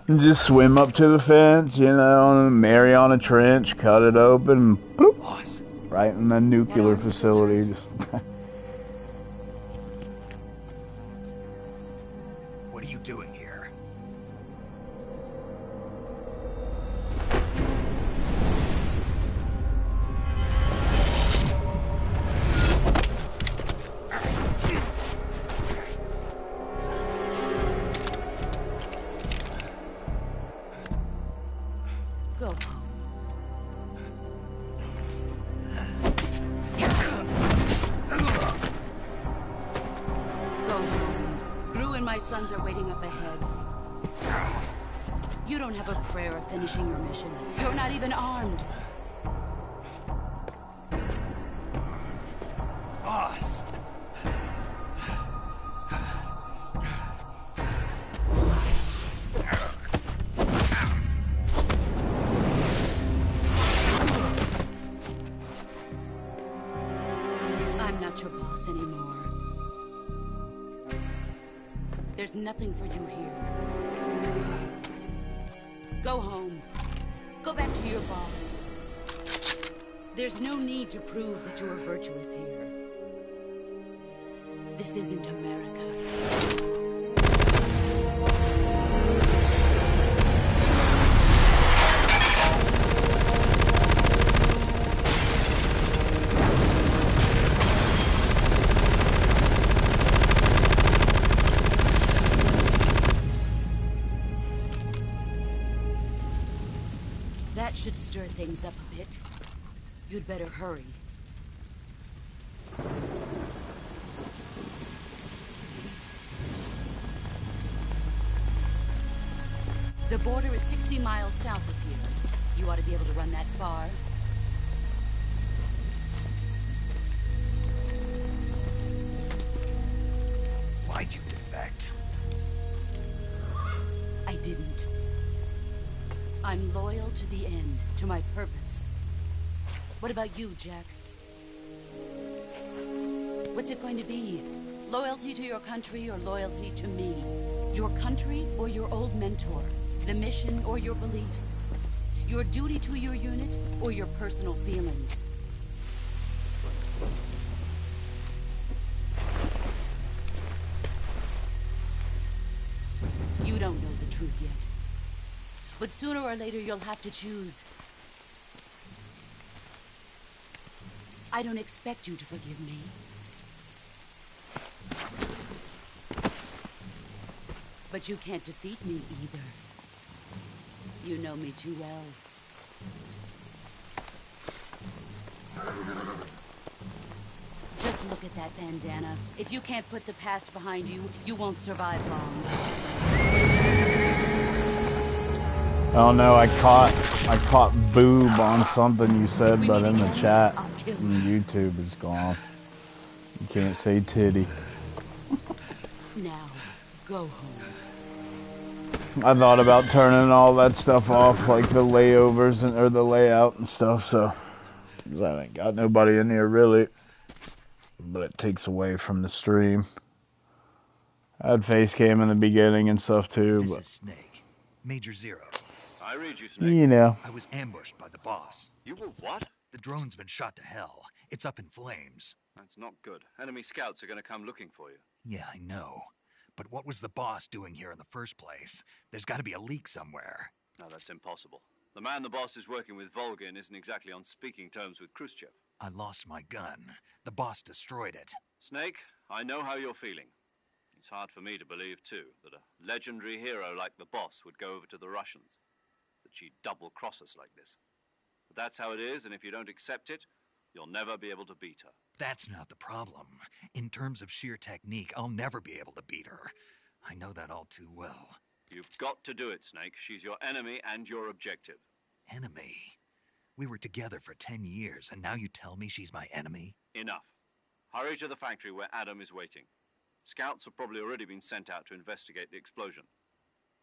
Speaker 1: And just swim up to the fence, you know, Mariana Trench, cut it open, bloop, right in the nuclear facility.
Speaker 2: What are you doing here?
Speaker 7: Go home. Go home. Gru and my sons are waiting up ahead. You don't have a prayer of finishing your mission. You're not even armed.
Speaker 2: Boss!
Speaker 7: I'm not your boss anymore. There's nothing for you here. Go home. Go back to your boss. There's no need to prove that you are virtuous here. This isn't America. That should stir things up a bit. You'd better hurry. The border is 60 miles south of here. You ought to be able to run that far.
Speaker 2: Why'd you defect?
Speaker 7: I didn't. I'm loyal to the end, to my purpose. What about you, Jack? What's it going to be? Loyalty to your country or loyalty to me? Your country or your old mentor? The mission or your beliefs? Your duty to your unit or your personal feelings? You don't know the truth yet. But sooner or later you'll have to choose. I don't expect you to forgive me. But you can't defeat me either. You know me too well. Just look at that bandana. If you can't put the past behind you, you won't survive long.
Speaker 1: Oh no, I caught boob on something you said, but in the chat, YouTube is gone. You can't say titty.
Speaker 7: Now, go home.
Speaker 1: I thought about turning all that stuff off, like the layovers or the layout and stuff, so 'cause I ain't got nobody in here really, but it takes away from the stream. I had face cam in the beginning and stuff too,
Speaker 2: This
Speaker 1: but
Speaker 2: is Snake. Major Zero.
Speaker 3: I read you, Snake.
Speaker 1: you know.
Speaker 2: I was ambushed by the boss.
Speaker 3: You were what?
Speaker 2: The drone's been shot to hell. It's up in flames.
Speaker 3: That's not good. Enemy scouts are going to come looking for you.
Speaker 2: Yeah, I know. But what was the boss doing here in the first place? There's got to be a leak somewhere.
Speaker 3: No, that's impossible. The man the boss is working with, Volgin, isn't exactly on speaking terms with Khrushchev.
Speaker 2: I lost my gun. The boss destroyed it.
Speaker 3: Snake, I know how you're feeling. It's hard for me to believe, too, that a legendary hero like the boss would go over to the Russians. That she'd double-cross us like this. But that's how it is, and if you don't accept it, you'll never be able to beat her.
Speaker 2: That's not the problem. In terms of sheer technique, I'll never be able to beat her. I know that all too well.
Speaker 3: You've got to do it, Snake. She's your enemy and your objective.
Speaker 2: Enemy? We were together for 10 years, and now you tell me she's my enemy?
Speaker 3: Enough. Hurry to the factory where Adam is waiting. Scouts have probably already been sent out to investigate the explosion.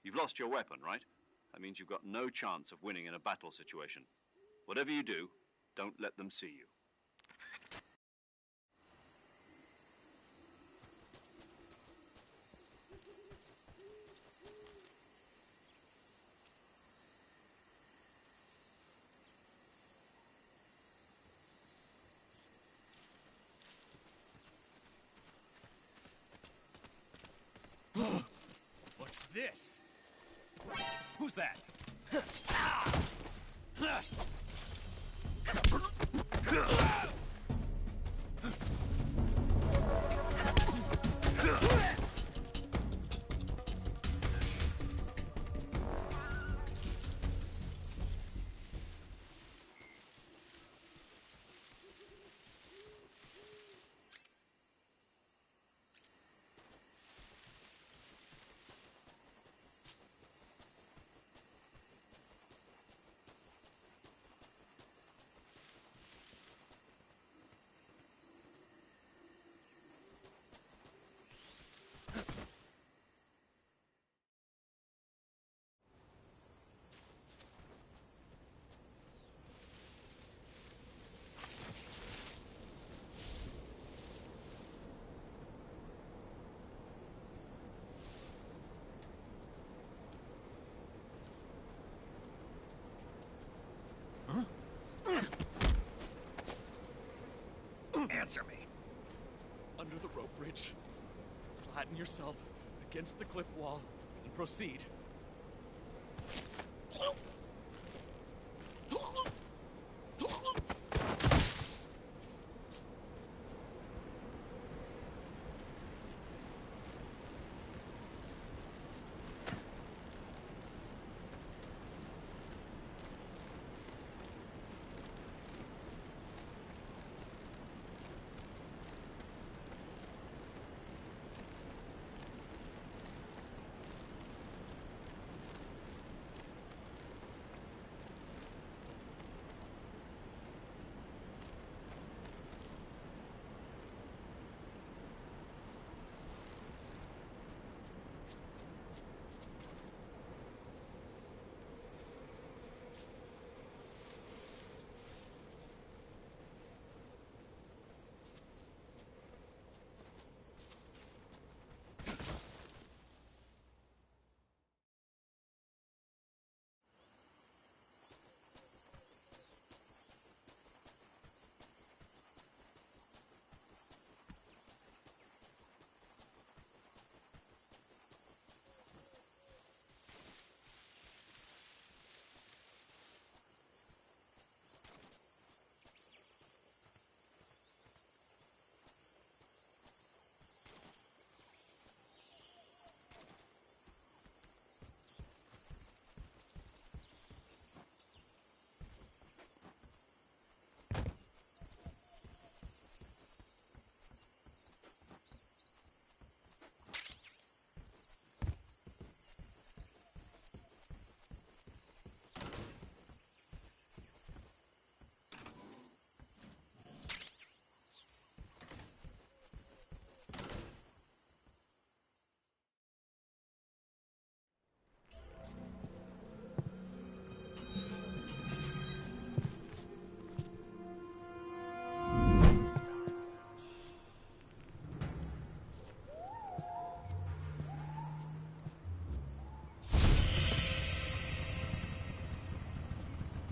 Speaker 3: You've lost your weapon, right? That means you've got no chance of winning in a battle situation. Whatever you do, don't let them see you.
Speaker 9: What's this? Who's that? Answer me. Under the rope bridge. Flatten yourself against the cliff wall and proceed.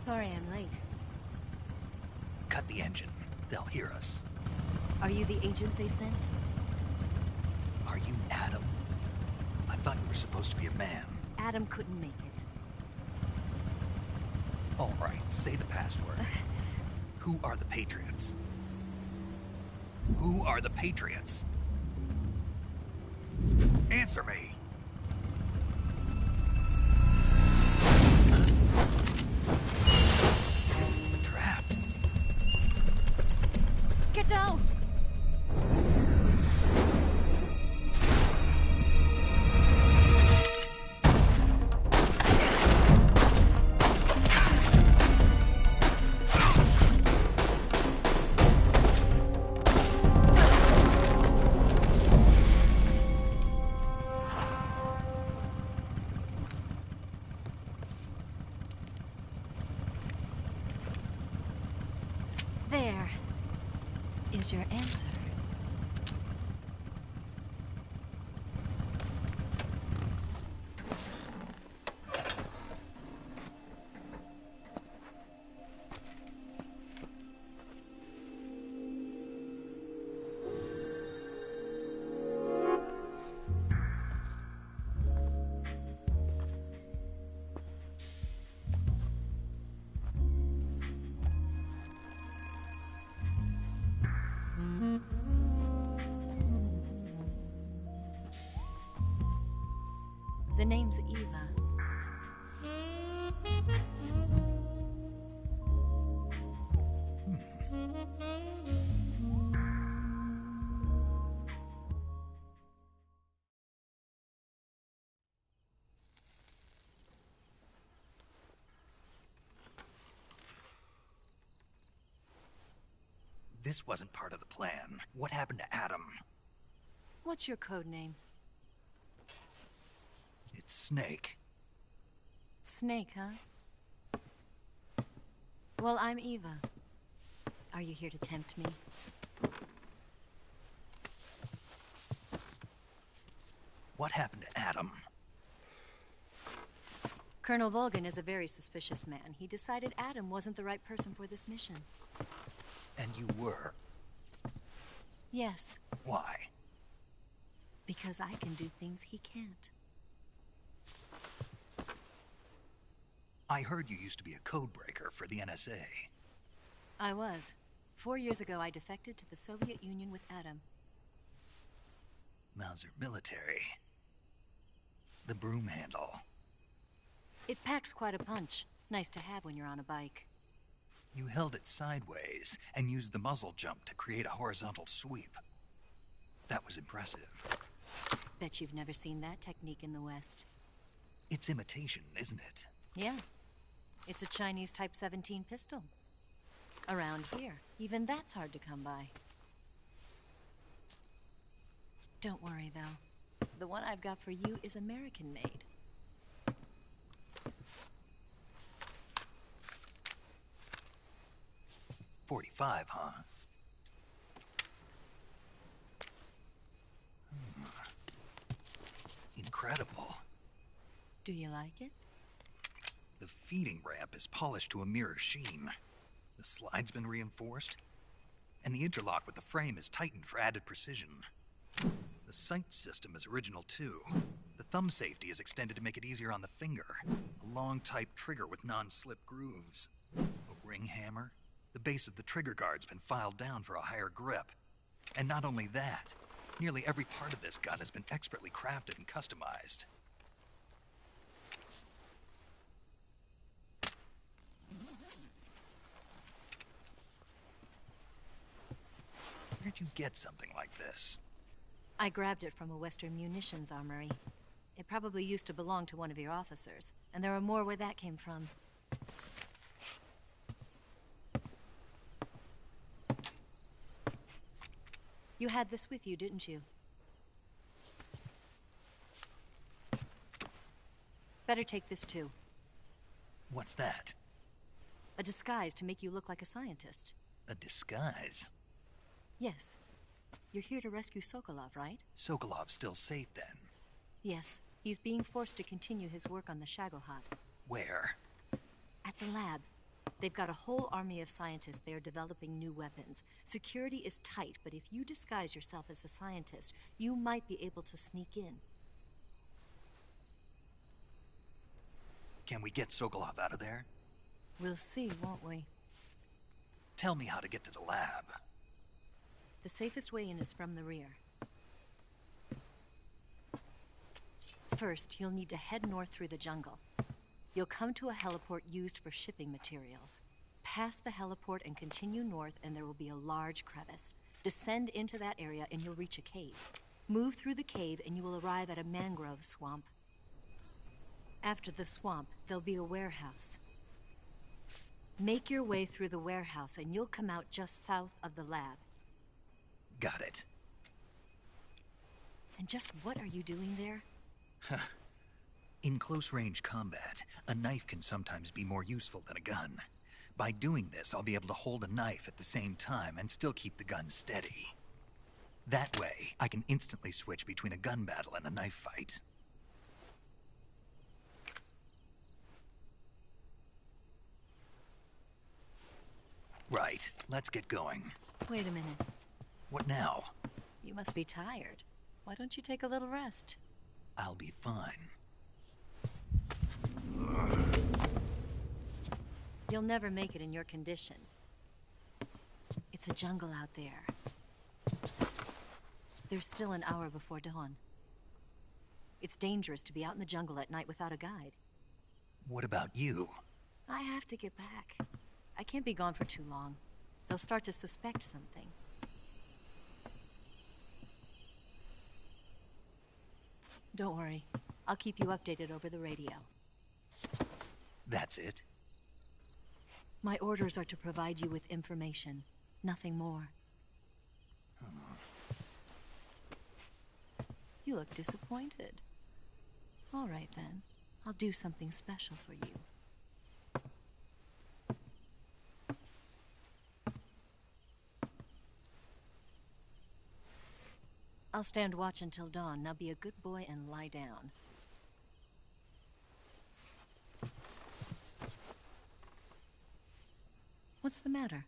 Speaker 17: Sorry I'm late.
Speaker 2: Cut the engine. They'll hear us.
Speaker 17: Are you the agent they sent?
Speaker 2: Are you Adam? I thought you were supposed to be a man.
Speaker 17: Adam couldn't make it.
Speaker 2: All right, say the password. Who are the Patriots? Who are the Patriots? Answer me! Trapped.
Speaker 17: Get down! There is your answer. The name's Eva.
Speaker 2: This wasn't part of the plan. What happened to Adam?
Speaker 17: What's your code name?
Speaker 2: It's Snake.
Speaker 17: Snake, huh? Well, I'm Eva. Are you here to tempt me?
Speaker 2: What happened to Adam?
Speaker 17: Colonel Volgin is a very suspicious man. He decided Adam wasn't the right person for this mission.
Speaker 2: And you were?
Speaker 17: Yes.
Speaker 2: Why?
Speaker 17: Because I can do things he can't.
Speaker 2: I heard you used to be a codebreaker for the NSA.
Speaker 17: I was. 4 years ago, I defected to the Soviet Union with Adam.
Speaker 2: Mauser military. The broom handle.
Speaker 17: It packs quite a punch. Nice to have when you're on a bike.
Speaker 2: You held it sideways and used the muzzle jump to create a horizontal sweep. That was impressive.
Speaker 17: Bet you've never seen that technique in the West.
Speaker 2: It's imitation, isn't it?
Speaker 17: Yeah. It's a Chinese Type 17 pistol. Around here, even that's hard to come by. Don't worry, though. The one I've got for you is American-made.
Speaker 2: .45, huh? Incredible.
Speaker 17: Do you like it?
Speaker 2: The feeding ramp is polished to a mirror sheen. The slide's been reinforced, and the interlock with the frame is tightened for added precision. The sight system is original too. The thumb safety is extended to make it easier on the finger. A long type trigger with non-slip grooves. A ring hammer. The base of the trigger guard's been filed down for a higher grip. And not only that, nearly every part of this gun has been expertly crafted and customized. Where'd you get something like this?
Speaker 17: I grabbed it from a Western munitions armory. It probably used to belong to one of your officers, and there are more where that came from. You had this with you, didn't you? Better take this too.
Speaker 2: What's that?
Speaker 17: A disguise to make you look like a scientist.
Speaker 2: A disguise?
Speaker 17: Yes. You're here to rescue Sokolov, right?
Speaker 2: Sokolov's still safe then?
Speaker 17: Yes. He's being forced to continue his work on the Shagohod.
Speaker 2: Where?
Speaker 17: At the lab. They've got a whole army of scientists there developing new weapons. Security is tight, but if you disguise yourself as a scientist, you might be able to sneak in.
Speaker 2: Can we get Sokolov out of there?
Speaker 17: We'll see, won't we?
Speaker 2: Tell me how to get to the lab.
Speaker 17: The safest way in is from the rear. First, you'll need to head north through the jungle. You'll come to a heliport used for shipping materials. Pass the heliport and continue north, and there will be a large crevice. Descend into that area and you'll reach a cave. Move through the cave and you will arrive at a mangrove swamp. After the swamp, there'll be a warehouse. Make your way through the warehouse and you'll come out just south of the lab.
Speaker 2: Got it.
Speaker 17: And just what are you doing there?
Speaker 2: In close-range combat, a knife can sometimes be more useful than a gun. By doing this, I'll be able to hold a knife at the same time and still keep the gun steady. That way, I can instantly switch between a gun battle and a knife fight. Right, let's get going.
Speaker 17: Wait a minute.
Speaker 2: What now?
Speaker 17: You must be tired. Why don't you take a little rest?
Speaker 2: I'll be fine.
Speaker 17: You'll never make it in your condition. It's a jungle out there. There's still an hour before dawn. It's It's dangerous to be out in the jungle at night without a guide.
Speaker 2: What about you?
Speaker 17: I have to get back. I can't be gone for too long. They'll start to suspect something. Don't worry. I'll keep you updated over the radio.
Speaker 2: That's it?
Speaker 17: My orders are to provide you with information. Nothing more. You look disappointed. All right, then. I'll do something special for you. I'll stand watch until dawn. Now be a good boy and lie down. What's the matter?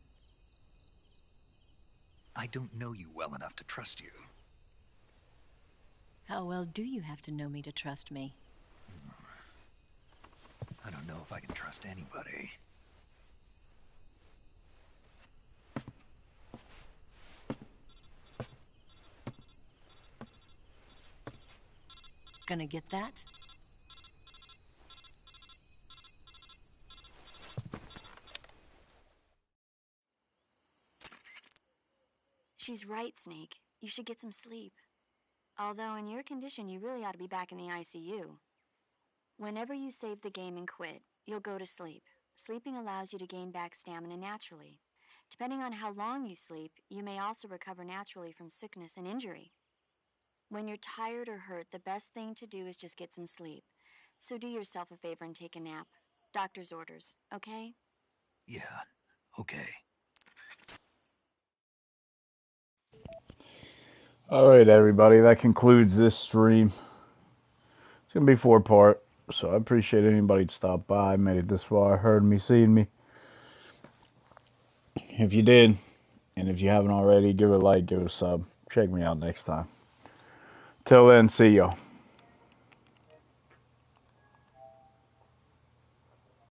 Speaker 2: I don't know you well enough to trust you.
Speaker 17: How well do you have to know me to trust me?
Speaker 2: I don't know if I can trust anybody.
Speaker 17: Gonna get that?
Speaker 6: She's right, Snake. You should get some sleep. Although in your condition, you really ought to be back in the ICU. Whenever you save the game and quit, you'll go to sleep. Sleeping allows you to gain back stamina naturally. Depending on how long you sleep, you may also recover naturally from sickness and injury. When you're tired or hurt, the best thing to do is just get some sleep. So do yourself a favor and take a nap. Doctor's orders, okay?
Speaker 2: Yeah, okay.
Speaker 1: Alright everybody, that concludes this stream. It's going to be 4-part, so I appreciate anybody that stopped by, made it this far, heard me, seen me. If you did, and if you haven't already, give it a like, give it a sub. Check me out next time. Till then, see y'all.